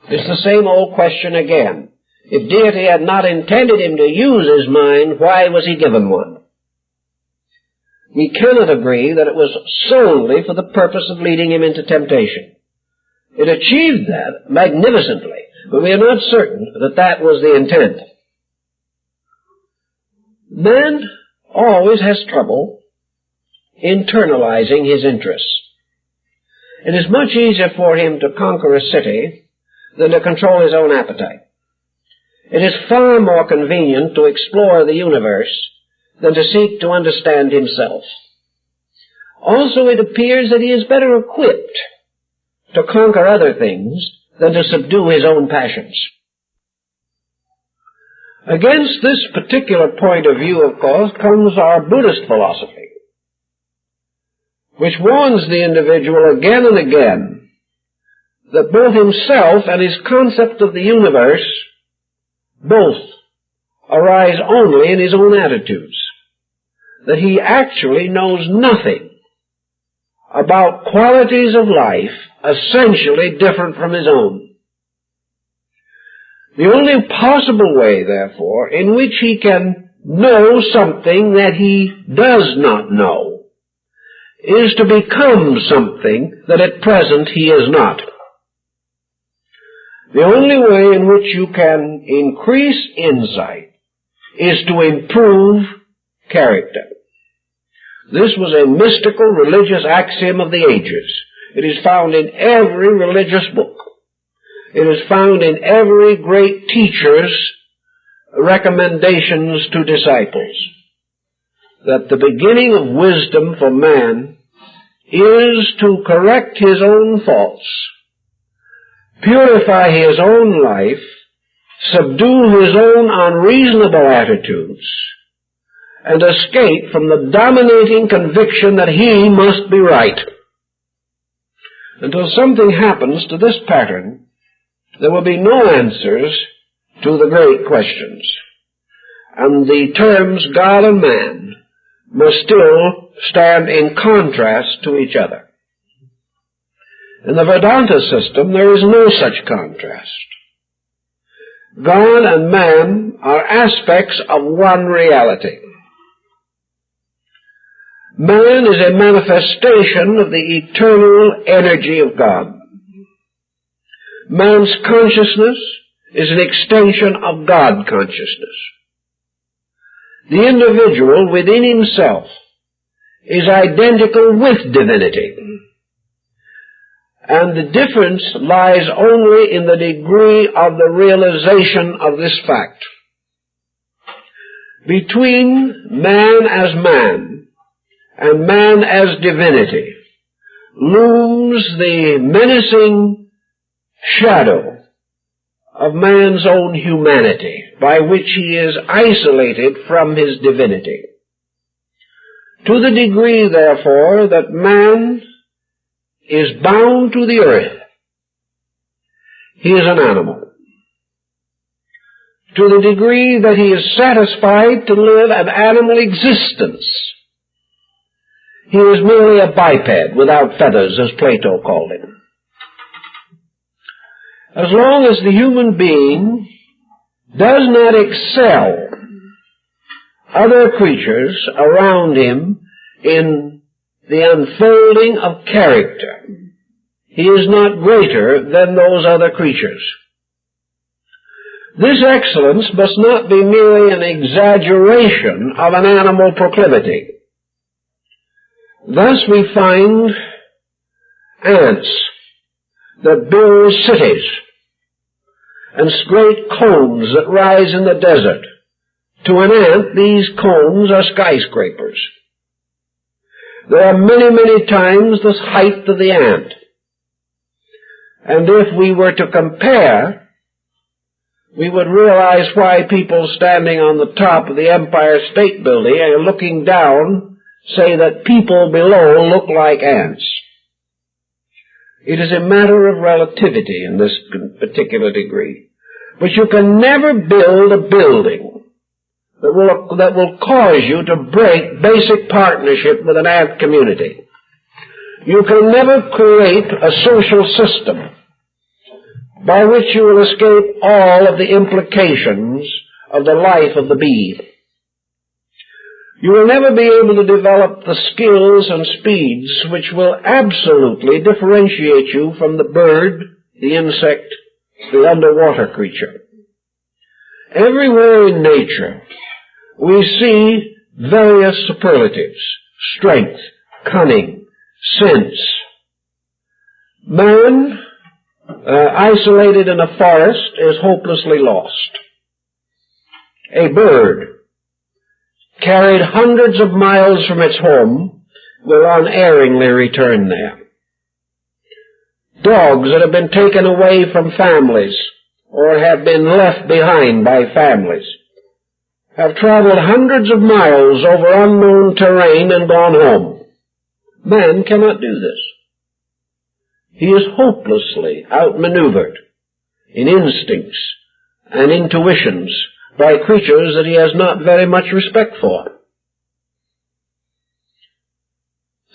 It's the same old question again. If deity had not intended him to use his mind, why was he given one? We cannot agree that it was solely for the purpose of leading him into temptation. It achieved that magnificently, but we are not certain that that was the intent. Man always has trouble internalizing his interests. It is much easier for him to conquer a city than to control his own appetite. It is far more convenient to explore the universe than to seek to understand himself. Also, it appears that he is better equipped to conquer other things than to subdue his own passions. Against this particular point of view, of course, comes our Buddhist philosophy, which warns the individual again and again that both himself and his concept of the universe both arise only in his own attitudes, that he actually knows nothing about qualities of life essentially different from his own. The only possible way, therefore, in which he can know something that he does not know is to become something that at present he is not. The only way in which you can increase insight is to improve character. This was a mystical religious axiom of the ages. It is found in every religious book. It is found in every great teacher's recommendations to disciples, that the beginning of wisdom for man is to correct his own faults, purify his own life, subdue his own unreasonable attitudes, and escape from the dominating conviction that he must be right. Until something happens to this pattern, there will be no answers to the great questions, and the terms God and man must still stand in contrast to each other. In the Vedanta system, there is no such contrast. God and man are aspects of one reality. Man is a manifestation of the eternal energy of God. Man's consciousness is an extension of God consciousness. The individual within himself is identical with divinity, and the difference lies only in the degree of the realization of this fact. Between man as man and man as divinity looms the menacing shadow of man's own humanity, by which he is isolated from his divinity. To the degree, therefore, that man is bound to the earth, he is an animal. To the degree that he is satisfied to live an animal existence, he is merely a biped without feathers, as Plato called him. As long as the human being does not excel other creatures around him in the unfolding of character, he is not greater than those other creatures. This excellence must not be merely an exaggeration of an animal proclivity. Thus we find ants that build cities, and great cones that rise in the desert. To an ant, these cones are skyscrapers. They are many, many times the height of the ant. And if we were to compare, we would realize why people standing on the top of the Empire State Building and looking down say that people below look like ants. It is a matter of relativity in this particular degree. But you can never build a building that will cause you to break basic partnership with an ant community. You can never create a social system by which you will escape all of the implications of the life of the bee. You will never be able to develop the skills and speeds which will absolutely differentiate you from the bird, the insect, the underwater creature. Everywhere in nature we see various superlatives: strength, cunning, sense. Man, isolated in a forest, is hopelessly lost. A bird, carried hundreds of miles from its home, will unerringly return there. Dogs that have been taken away from families or have been left behind by families have traveled hundreds of miles over unknown terrain and gone home. Man cannot do this. He is hopelessly outmaneuvered in instincts and intuitions by creatures that he has not very much respect for.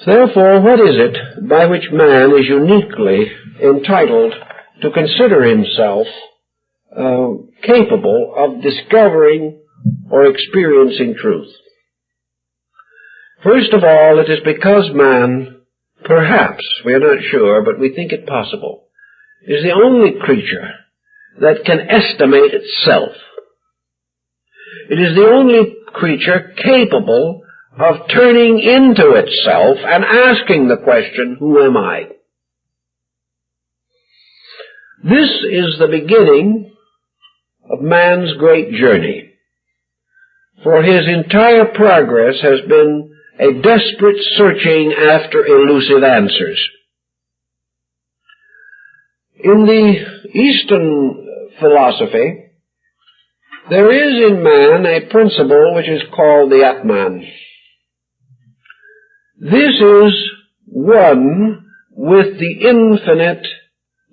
Therefore, what is it by which man is uniquely entitled to consider himself capable of discovering or experiencing truth? First of all, it is because man, perhaps, we are not sure, but we think it possible, is the only creature that can estimate itself. It is the only creature capable of turning into itself and asking the question, who am I? This is the beginning of man's great journey, for his entire progress has been a desperate searching after elusive answers. In the Eastern philosophy, there is in man a principle which is called the Atman. This is one with the infinite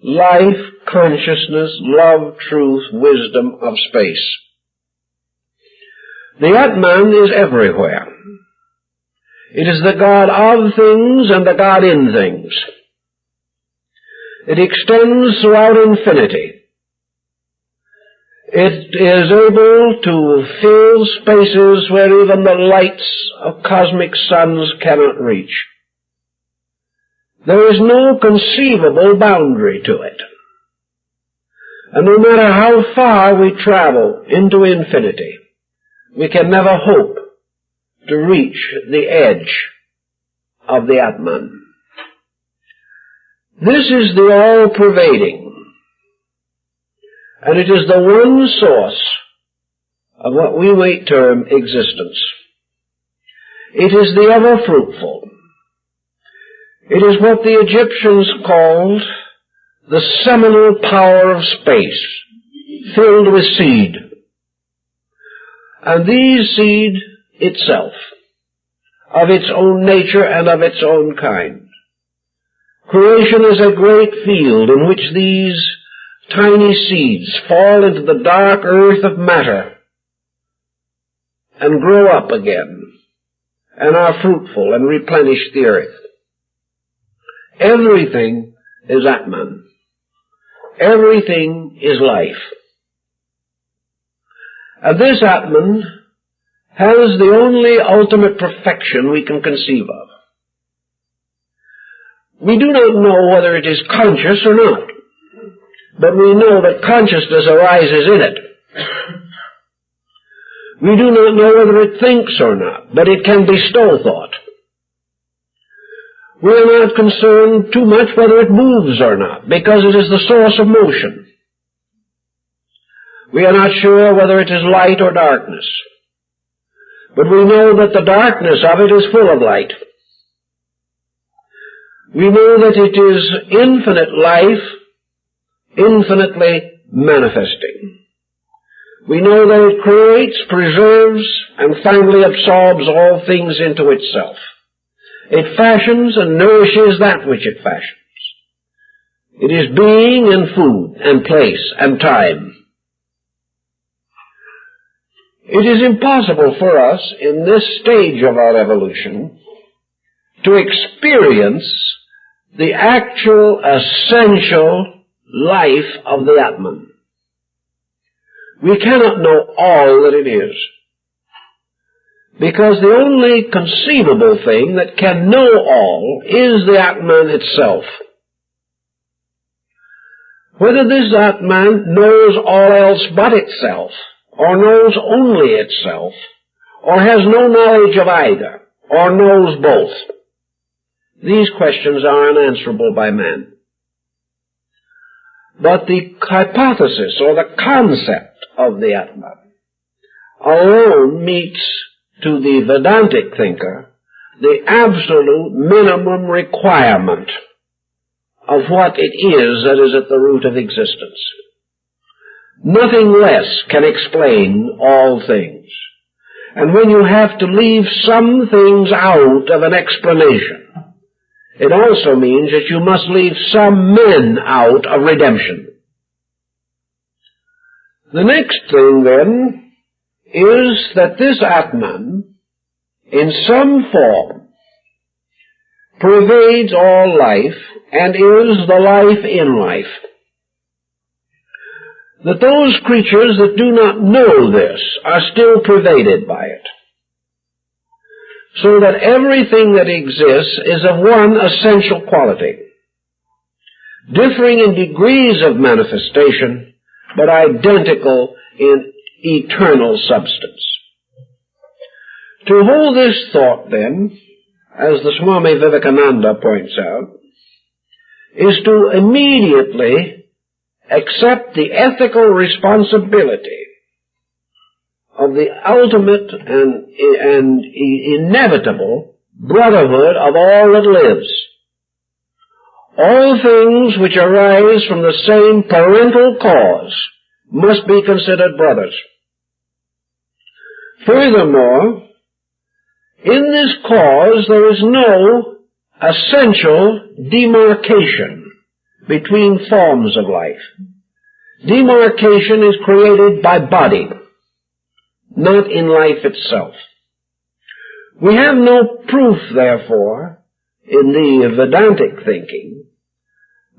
life, consciousness, love, truth, wisdom of space. The Atman is everywhere. It is the God of things and the God in things. It extends throughout infinity. It is able to fill spaces where even the lights of cosmic suns cannot reach. There is no conceivable boundary to it. And no matter how far we travel into infinity, we can never hope to reach the edge of the Atman. This is the all-pervading, and it is the one source of what we might term existence. It is the ever-fruitful. It is what the Egyptians called the seminal power of space, filled with seed. And these seed itself, of its own nature and of its own kind. Creation is a great field in which these tiny seeds fall into the dark earth of matter and grow up again and are fruitful and replenish the earth. Everything is Atman. Everything is life. And this Atman has the only ultimate perfection we can conceive of. We do not know whether it is conscious or not, but we know that consciousness arises in it. We do not know whether it thinks or not, but it can bestow thought. We are not concerned too much whether it moves or not, because it is the source of motion. We are not sure whether it is light or darkness, but we know that the darkness of it is full of light. We know that it is infinite life, infinitely manifesting. We know that it creates, preserves, and finally absorbs all things into itself. It fashions and nourishes that which it fashions. It is being and food and place and time. It is impossible for us in this stage of our evolution to experience the actual essential life of the Atman. We cannot know all that it is, because the only conceivable thing that can know all is the Atman itself. Whether this Atman knows all else but itself, or knows only itself, or has no knowledge of either, or knows both, these questions are unanswerable by man. But the hypothesis or the concept of the Atman alone meets to the Vedantic thinker the absolute minimum requirement of what it is that is at the root of existence. Nothing less can explain all things. And when you have to leave some things out of an explanation, it also means that you must leave some men out of redemption. The next thing, then, is that this Atman, in some form, pervades all life and is the life in life. That those creatures that do not know this are still pervaded by it, so that everything that exists is of one essential quality, differing in degrees of manifestation, but identical in eternal substance. To hold this thought, then, as the Swami Vivekananda points out, is to immediately accept the ethical responsibility of the ultimate and inevitable brotherhood of all that lives. All things which arise from the same parental cause must be considered brothers. Furthermore, in this cause there is no essential demarcation between forms of life. Demarcation is created by body, not in life itself. We have no proof, therefore, in the Vedantic thinking,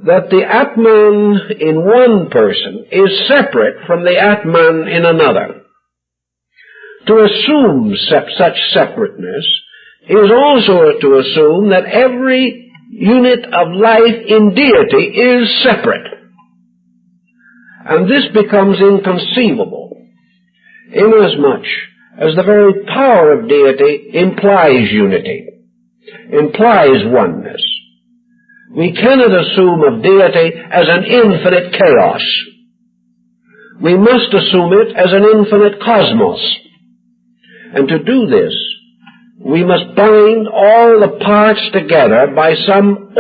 that the Atman in one person is separate from the Atman in another. To assume such separateness is also to assume that every unit of life in deity is separate. And this becomes inconceivable, inasmuch as the very power of deity implies unity, implies oneness. We cannot assume of deity as an infinite chaos. We must assume it as an infinite cosmos. And to do this, we must bind all the parts together by some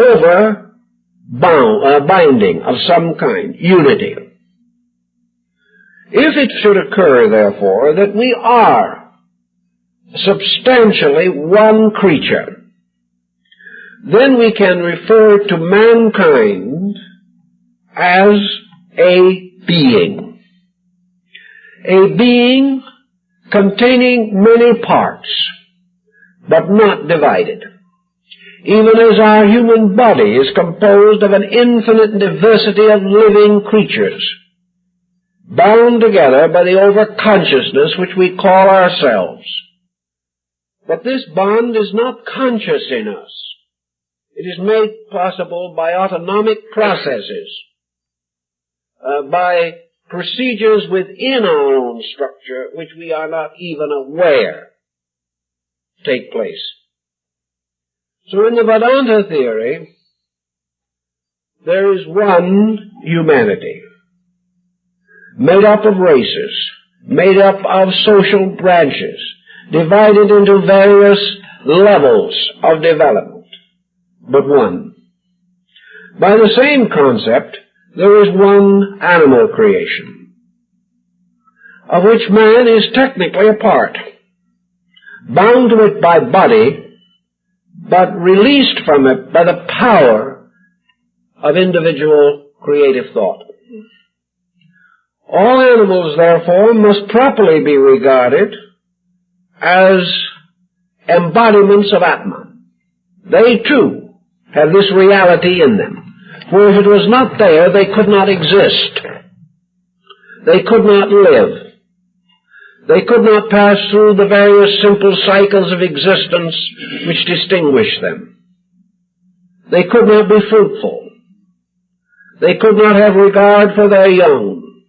binding of some kind, unity. If it should occur, therefore, that we are substantially one creature, then we can refer to mankind as a being containing many parts, but not divided, even as our human body is composed of an infinite diversity of living creatures, bound together by the overconsciousness which we call ourselves. But this bond is not conscious in us. It is made possible by autonomic processes, by procedures within our own structure which we are not even aware take place. So in the Vedanta theory, there is one humanity, made up of races, made up of social branches, divided into various levels of development, but one. By the same concept, there is one animal creation, of which man is technically a part, bound to it by body, but released from it by the power of individual creative thought. All animals, therefore, must properly be regarded as embodiments of Atman. They, too, have this reality in them. For if it was not there, they could not exist. They could not live. They could not pass through the various simple cycles of existence which distinguish them. They could not be fruitful. They could not have regard for their young.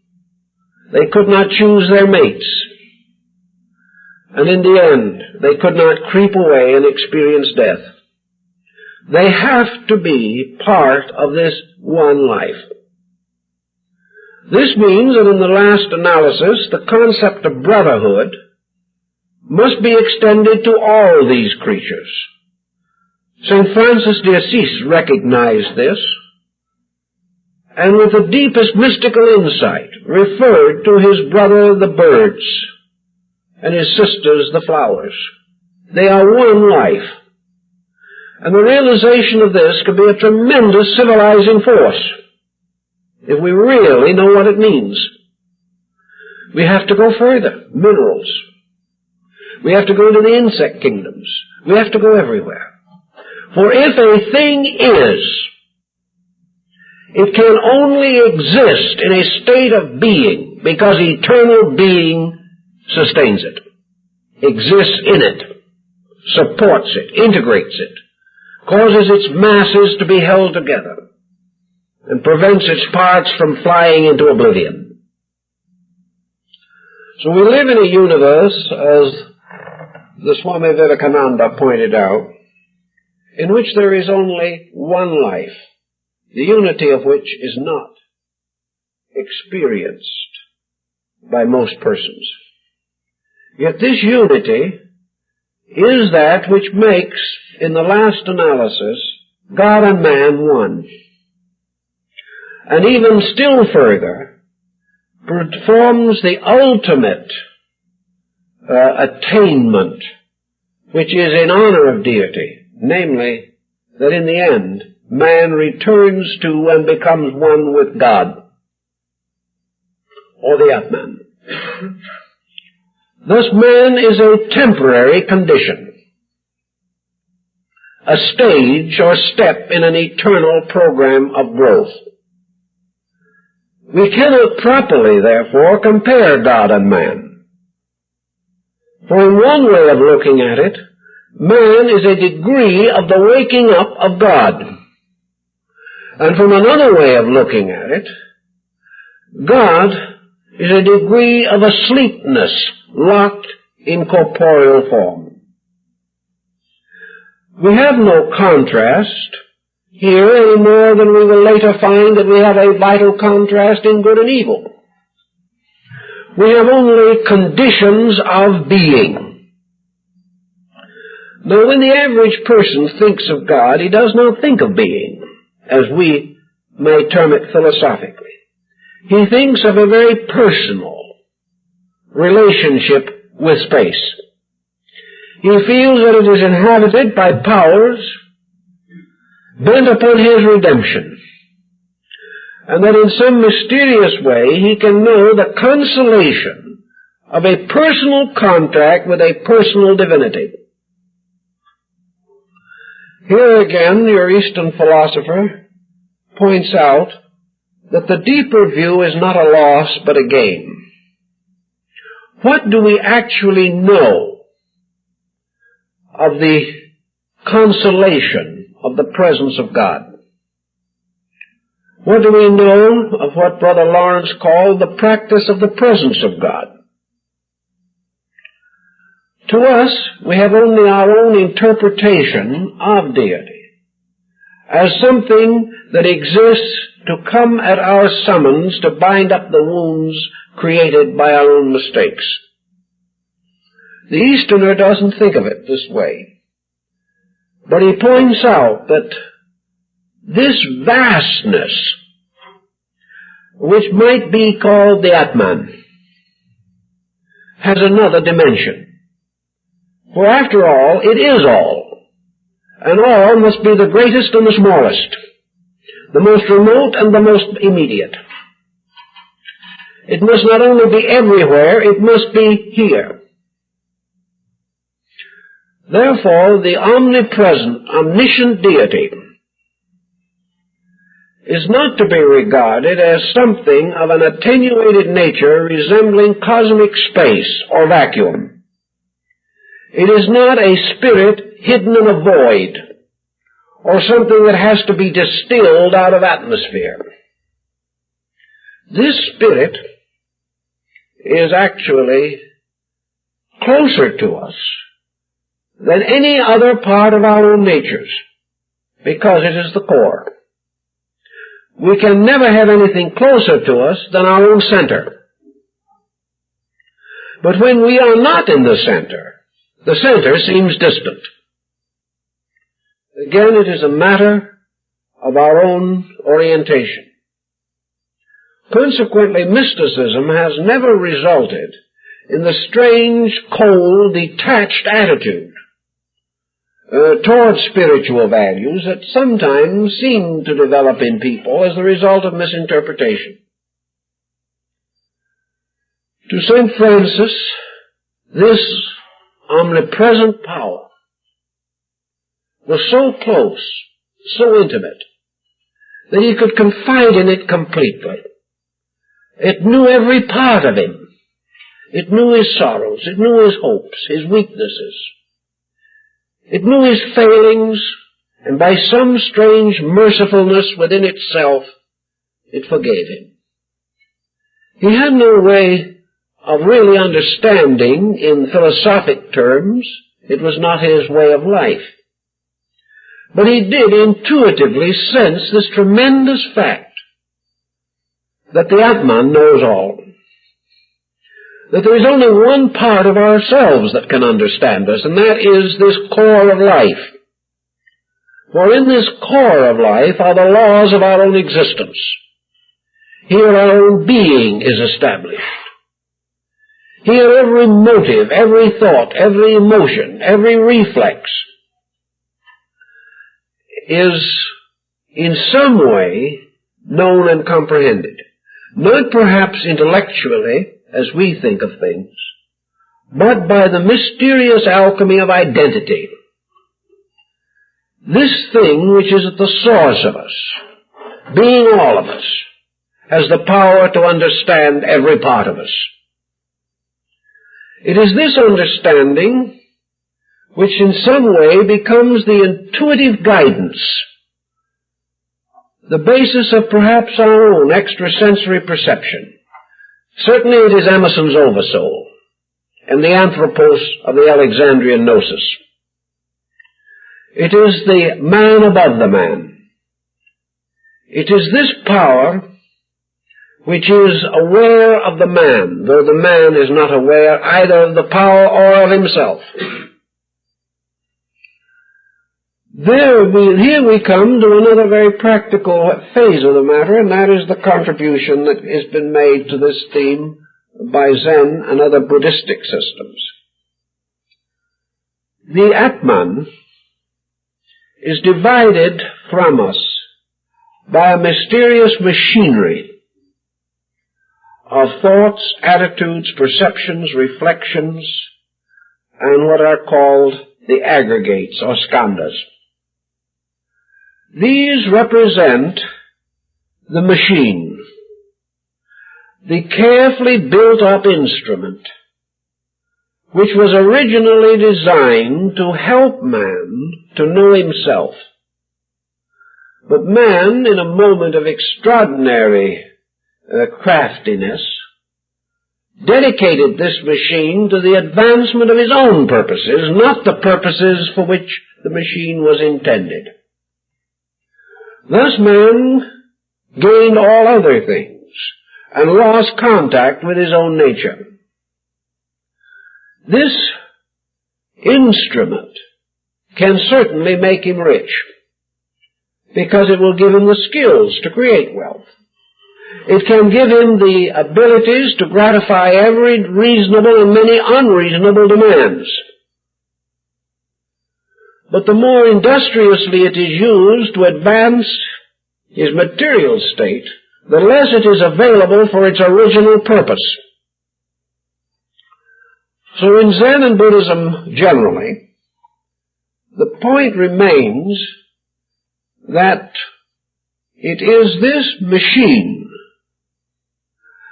They could not choose their mates. And in the end, they could not creep away and experience death. They have to be part of this one life. This means that in the last analysis, the concept of brotherhood must be extended to all these creatures. St. Francis de Assisi recognized this, and with the deepest mystical insight referred to his brother the birds and his sisters the flowers. They are one life. And the realization of this could be a tremendous civilizing force if we really know what it means. We have to go further. Minerals. We have to go into the insect kingdoms. We have to go everywhere. For if a thing is, it can only exist in a state of being because eternal being sustains it, exists in it, supports it, integrates it, causes its masses to be held together, and prevents its parts from flying into oblivion. So we live in a universe, as the Swami Vivekananda pointed out, in which there is only one life, the unity of which is not experienced by most persons. Yet this unity is that which makes, in the last analysis, God and man one. And even still further, performs the ultimate attainment, which is in honor of deity, namely, that in the end, man returns to and becomes one with God, or the Atman. Thus man is a temporary condition, a stage or step in an eternal program of growth. We cannot properly, therefore, compare God and man. For in one way of looking at it, man is a degree of the waking up of God. And from another way of looking at it, God is a degree of asleepness locked in corporeal form. We have no contrast here any more than we will later find that we have a vital contrast in good and evil. We have only conditions of being. Now, when the average person thinks of God, he does not think of being as we may term it philosophically. He thinks of a very personal relationship with space. He feels that it is inhabited by powers bent upon his redemption, and that in some mysterious way he can know the consolation of a personal contact with a personal divinity. Here again, your Eastern philosopher points out that the deeper view is not a loss but a gain. What do we actually know of the consolation of the presence of God? What do we know of what Brother Lawrence called the practice of the presence of God? To us, we have only our own interpretation of deity as something that exists to come at our summons to bind up the wounds created by our own mistakes. The Easterner doesn't think of it this way, but he points out that this vastness, which might be called the Atman, has another dimension. For after all, it is all, and all must be the greatest and the smallest, the most remote and the most immediate. It must not only be everywhere, it must be here. Therefore, the omnipresent, omniscient deity is not to be regarded as something of an attenuated nature resembling cosmic space or vacuum. It is not a spirit hidden in a void or something that has to be distilled out of atmosphere. This spirit is actually closer to us than any other part of our own natures, because it is the core. We can never have anything closer to us than our own center. But when we are not in the center seems distant. Again, it is a matter of our own orientation. Consequently, mysticism has never resulted in the strange, cold, detached attitude towards spiritual values that sometimes seem to develop in people as the result of misinterpretation. To St. Francis, this omnipresent power was so close, so intimate, that he could confide in it completely. It knew every part of him. It knew his sorrows. It knew his hopes, his weaknesses. It knew his failings, and by some strange mercifulness within itself, it forgave him. He had no way of really understanding in philosophic terms. It was not his way of life. But he did intuitively sense this tremendous fact that the Atman knows all. That there is only one part of ourselves that can understand us, and that is this core of life. For in this core of life are the laws of our own existence. Here our own being is established. Here every motive, every thought, every emotion, every reflex is in some way known and comprehended. Not perhaps intellectually, as we think of things, but by the mysterious alchemy of identity. This thing which is at the source of us, being all of us, has the power to understand every part of us. It is this understanding which in some way becomes the intuitive guidance, the basis of perhaps our own extrasensory perception. Certainly it is Emerson's oversoul and the anthropos of the Alexandrian gnosis. It is the man above the man. It is this power which is aware of the man, though the man is not aware either of the power or of himself. Here we come to another very practical phase of the matter, and that is the contribution that has been made to this theme by Zen and other Buddhistic systems. The Atman is divided from us by a mysterious machinery of thoughts, attitudes, perceptions, reflections, and what are called the aggregates or skandhas. These represent the machine, the carefully built-up instrument which was originally designed to help man to know himself. But man, in a moment of extraordinary craftiness, dedicated this machine to the advancement of his own purposes, not the purposes for which the machine was intended. Thus man gained all other things and lost contact with his own nature. This instrument can certainly make him rich, because it will give him the skills to create wealth. It can give him the abilities to gratify every reasonable and many unreasonable demands. But the more industriously it is used to advance his material state, the less it is available for its original purpose. So in Zen and Buddhism generally, the point remains that it is this machine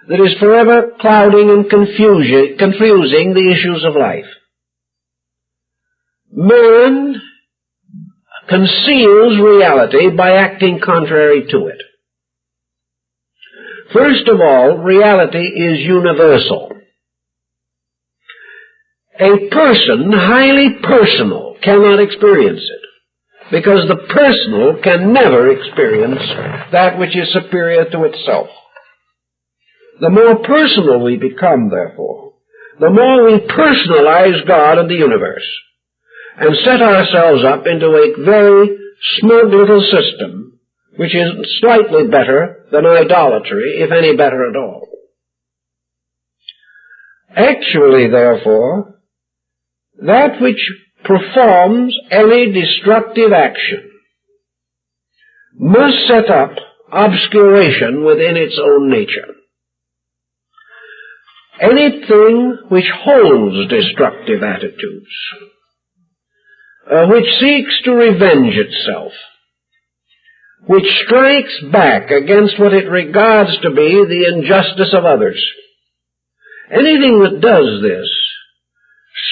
that is forever clouding and confusing the issues of life. Man conceals reality by acting contrary to it. First of all, reality is universal. A person, highly personal, cannot experience it, because the personal can never experience that which is superior to itself. The more personal we become, therefore, the more we personalize God and the universe, and set ourselves up into a very smug little system, which is slightly better than idolatry, if any better at all. Actually, therefore, that which performs any destructive action must set up obscuration within its own nature. Anything which holds destructive attitudes, which seeks to revenge itself, which strikes back against what it regards to be the injustice of others, anything that does this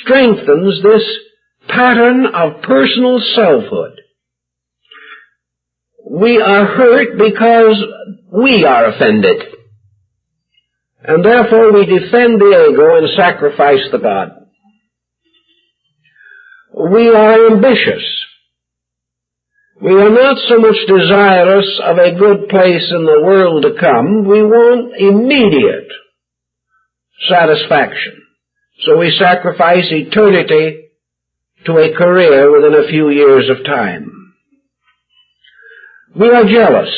strengthens this pattern of personal selfhood. We are hurt because we are offended, and therefore we defend the ego and sacrifice the God. We are ambitious. We are not so much desirous of a good place in the world to come. We want immediate satisfaction. So we sacrifice eternity to a career within a few years of time. We are jealous.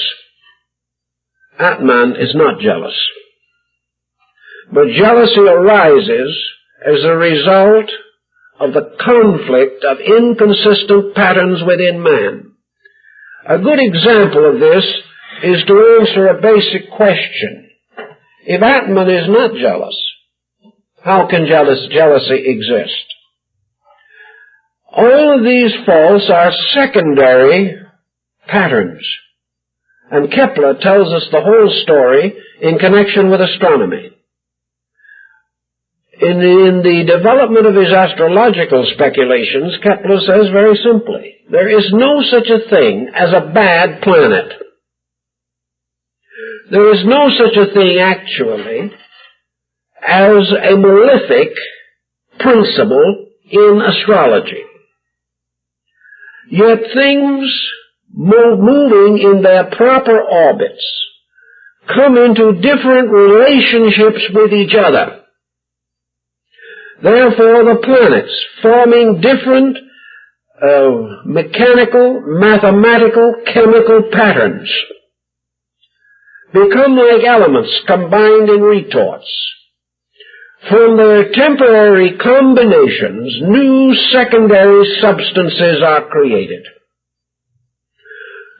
Atman is not jealous. But jealousy arises as a result of the conflict of inconsistent patterns within man. A good example of this is to answer a basic question. If Atman is not jealous, how can jealousy exist? All of these faults are secondary patterns, and Kepler tells us the whole story in connection with astronomy. In the development of his astrological speculations, Kepler says very simply, there is no such a thing as a bad planet. There is no such a thing, actually, as a malefic principle in astrology. Yet things moving in their proper orbits come into different relationships with each other. Therefore, the planets, forming different mechanical, mathematical, chemical patterns become like elements combined in retorts. From their temporary combinations, new secondary substances are created.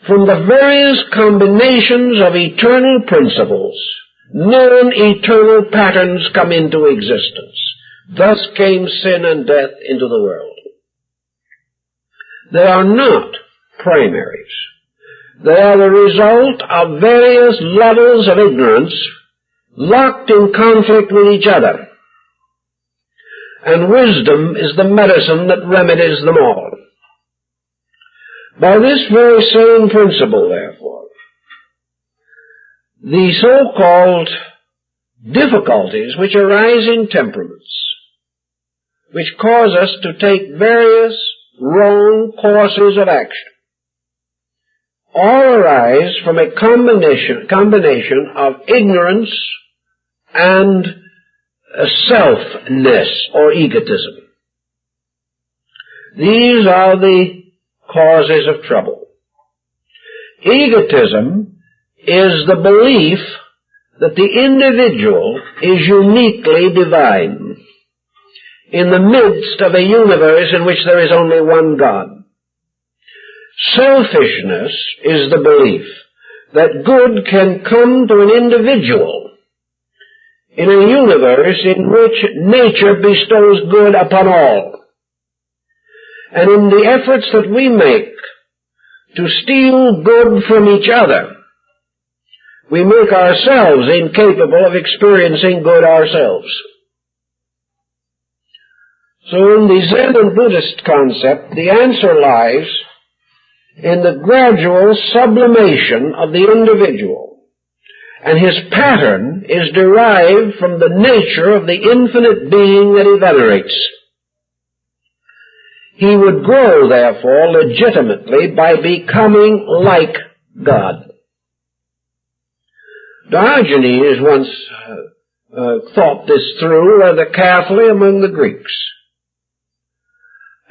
From the various combinations of eternal principles, non-eternal patterns come into existence. Thus came sin and death into the world. They are not primaries. They are the result of various levels of ignorance locked in conflict with each other. And wisdom is the medicine that remedies them all. By this very same principle, therefore, the so-called difficulties which arise in temperaments, which cause us to take various wrong courses of action, all arise from a combination of ignorance and selfness or egotism. These are the causes of trouble. Egotism is the belief that the individual is uniquely divine in the midst of a universe in which there is only one God. Selfishness is the belief that good can come to an individual in a universe in which nature bestows good upon all. And in the efforts that we make to steal good from each other, we make ourselves incapable of experiencing good ourselves. So in the Zen and Buddhist concept, the answer lies in the gradual sublimation of the individual, and his pattern is derived from the nature of the infinite being that he venerates. He would grow, therefore, legitimately by becoming like God. Diogenes once thought this through rather carefully among the Greeks.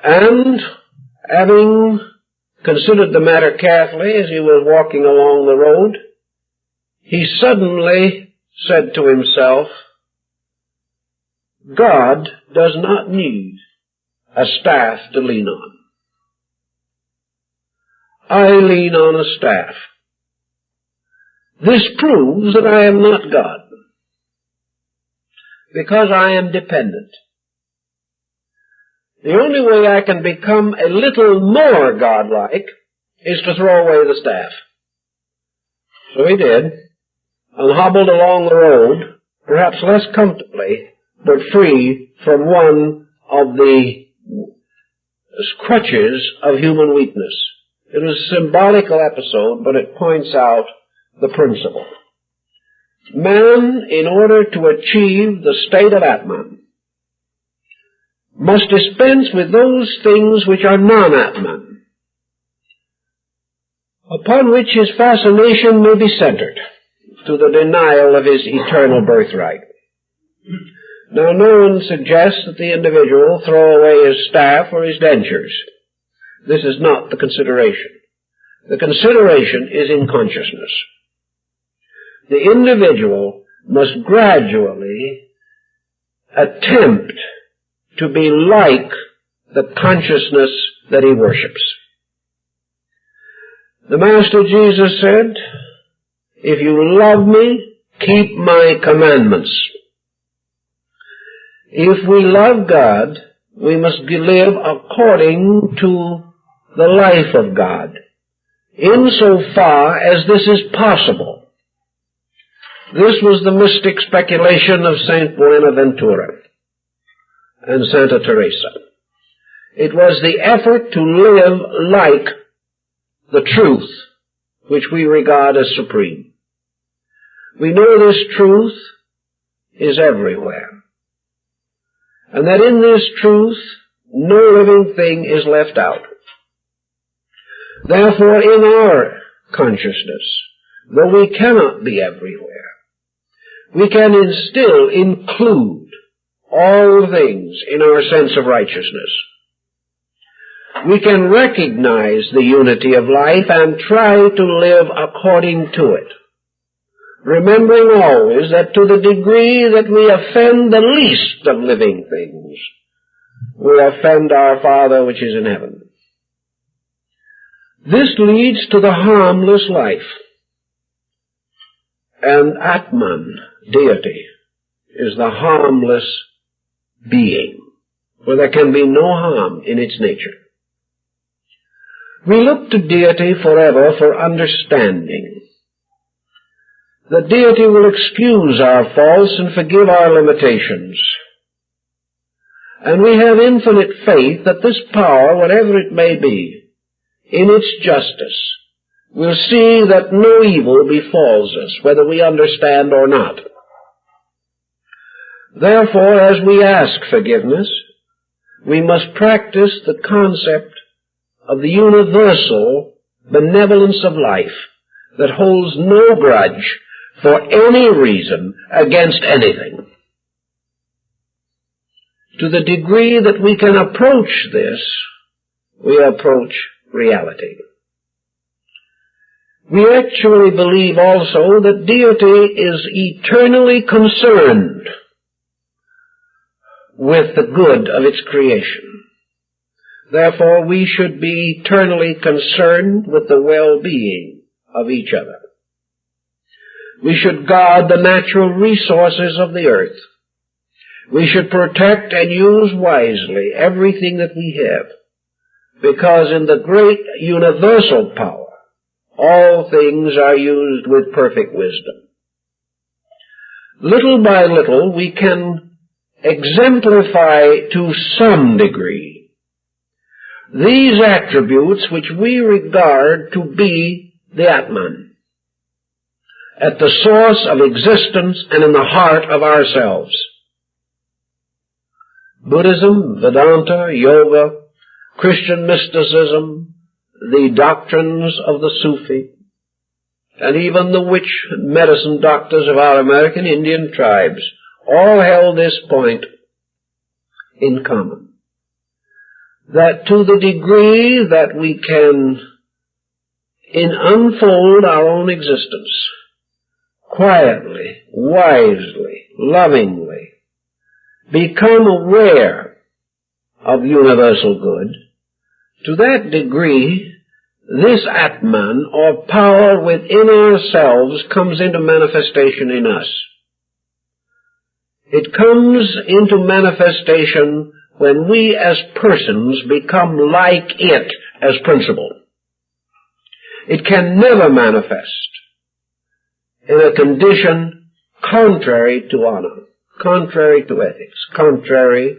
And, having considered the matter carefully as he was walking along the road, he suddenly said to himself, God does not need a staff to lean on. I lean on a staff. This proves that I am not God, because I am dependent. The only way I can become a little more godlike is to throw away the staff. So he did, and hobbled along the road, perhaps less comfortably, but free from one of the crutches of human weakness. It was a symbolical episode, but it points out the principle. Man, in order to achieve the state of Atman, must dispense with those things which are non-Atman, upon which his fascination may be centered, to the denial of his eternal birthright. Now, no one suggests that the individual throw away his staff or his dentures. This is not the consideration. The consideration is in consciousness. The individual must gradually attempt to be like the consciousness that he worships. The Master Jesus said, if you love me, keep my commandments. If we love God, we must live according to the life of God, insofar as this is possible. This was the mystic speculation of Saint Buenaventura and Santa Teresa. It was the effort to live like the truth which we regard as supreme. We know this truth is everywhere, and that in this truth no living thing is left out. Therefore, in our consciousness, though we cannot be everywhere, we can still include all things in our sense of righteousness. we can recognize the unity of life and try to live according to it, remembering always that to the degree that we offend the least of living things, we offend our Father which is in heaven. This leads to the harmless life. And Atman, deity, is the harmless being, for there can be no harm in its nature. We look to deity forever for understanding. The deity will excuse our faults and forgive our limitations. And we have infinite faith that this power, whatever it may be, in its justice, will see that no evil befalls us, whether we understand or not. Therefore, as we ask forgiveness, we must practice the concept of the universal benevolence of life that holds no grudge for any reason against anything. To the degree that we can approach this, we approach reality. We actually believe also that deity is eternally concerned with the good of its creation. Therefore, we should be eternally concerned with the well-being of each other. We should guard the natural resources of the earth. We should protect and use wisely everything that we have, because in the great universal power, all things are used with perfect wisdom. Little by little, we can exemplify to some degree these attributes which we regard to be the Atman, at the source of existence and in the heart of ourselves. Buddhism, Vedanta, Yoga, Christian mysticism, the doctrines of the Sufi, and even the witch medicine doctors of our American Indian tribes all held this point in common, that to the degree that we can unfold our own existence quietly, wisely, lovingly, become aware of universal good, to that degree, this Atman, or power within ourselves, comes into manifestation in us. It comes into manifestation when we as persons become like it as principle. It can never manifest in a condition contrary to honor, contrary to ethics, contrary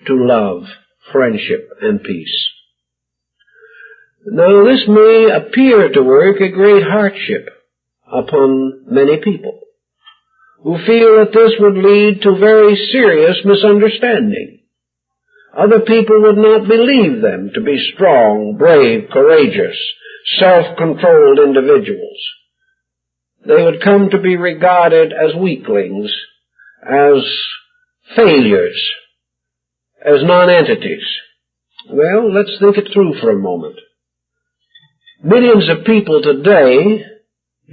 to love, friendship, and peace. Now, this may appear to work a great hardship upon many people who feel that this would lead to very serious misunderstanding. Other people would not believe them to be strong, brave, courageous, self-controlled individuals. They would come to be regarded as weaklings, as failures, as non-entities. Well, let's think it through for a moment. Millions of people today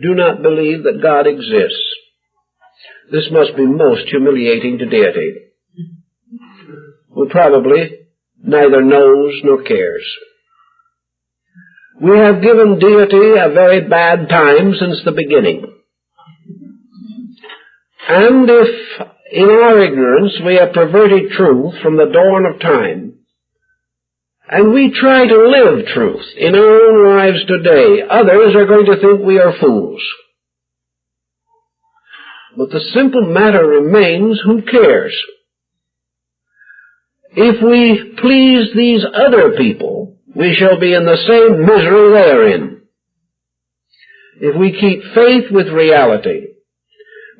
do not believe that God exists. This must be most humiliating to deity, who probably neither knows nor cares. We have given deity a very bad time since the beginning. And if in our ignorance we have perverted truth from the dawn of time, and we try to live truth in our own lives today, others are going to think we are fools. But the simple matter remains, who cares? If we please these other people, we shall be in the same misery they are in. If we keep faith with reality,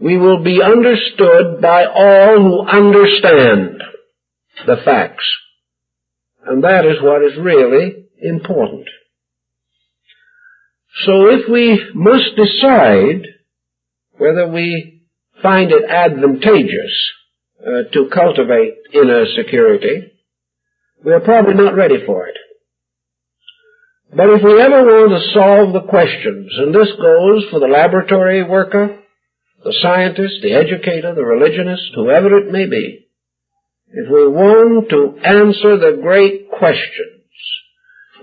we will be understood by all who understand the facts. And that is what is really important. So if we must decide whether we find it advantageous to cultivate inner security, we are probably not ready for it. But if we ever want to solve the questions, and this goes for the laboratory worker, the scientist, the educator, the religionist, whoever it may be, if we want to answer the great questions,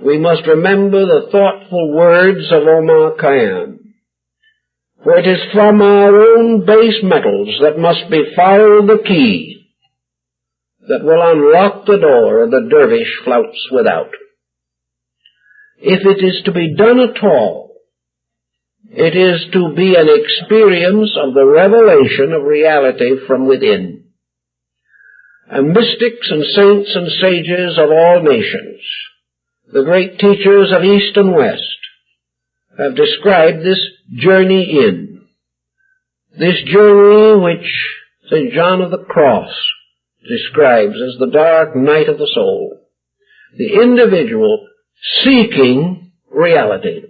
we must remember the thoughtful words of Omar Khayyam. For it is from our own base metals that must be filed the key that will unlock the door the dervish flouts without. If it is to be done at all, it is to be an experience of the revelation of reality from within. And mystics and saints and sages of all nations, the great teachers of East and West, have described this journey in. This journey which St. John of the Cross describes as the dark night of the soul. The individual seeking reality.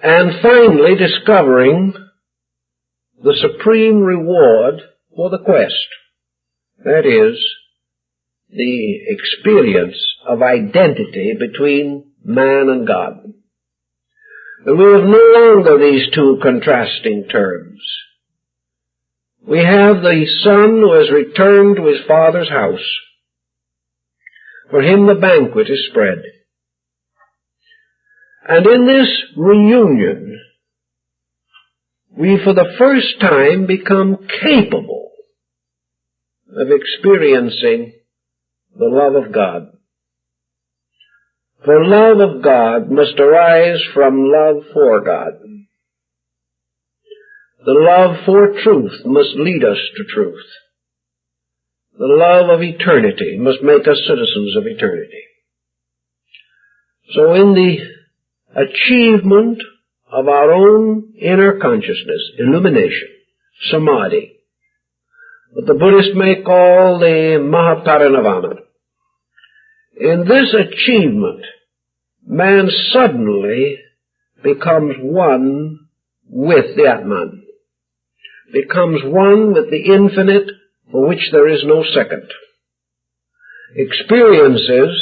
And finally discovering the supreme reward for the quest. That is, the experience of identity between man and God. And we have no longer these two contrasting terms. We have the son who has returned to his father's house. For him the banquet is spread. And in this reunion, we for the first time become capable of experiencing the love of God. For love of God must arise from love for God. The love for truth must lead us to truth. The love of eternity must make us citizens of eternity. So in the achievement of our own inner consciousness, illumination, samadhi, what the Buddhists may call the Mahaparinirvana, in this achievement, man suddenly becomes one with the Atman, becomes one with the infinite for which there is no second, experiences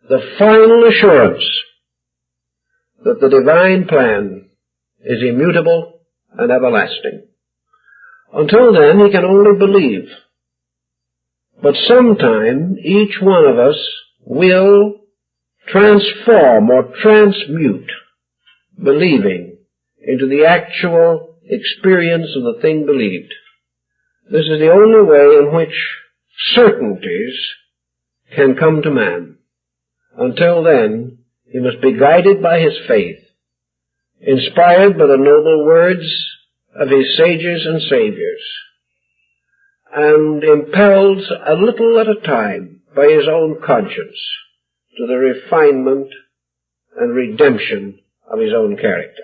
the final assurance that the divine plan is immutable and everlasting. Until then, he can only believe. But sometime, each one of us will transform or transmute believing into the actual experience of the thing believed. This is the only way in which certainties can come to man. Until then, he must be guided by his faith, inspired by the noble words of his sages and saviors, and impelled a little at a time by his own conscience to the refinement and redemption of his own character.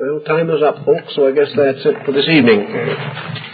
Well, time is up, folks, so I guess that's it for this evening.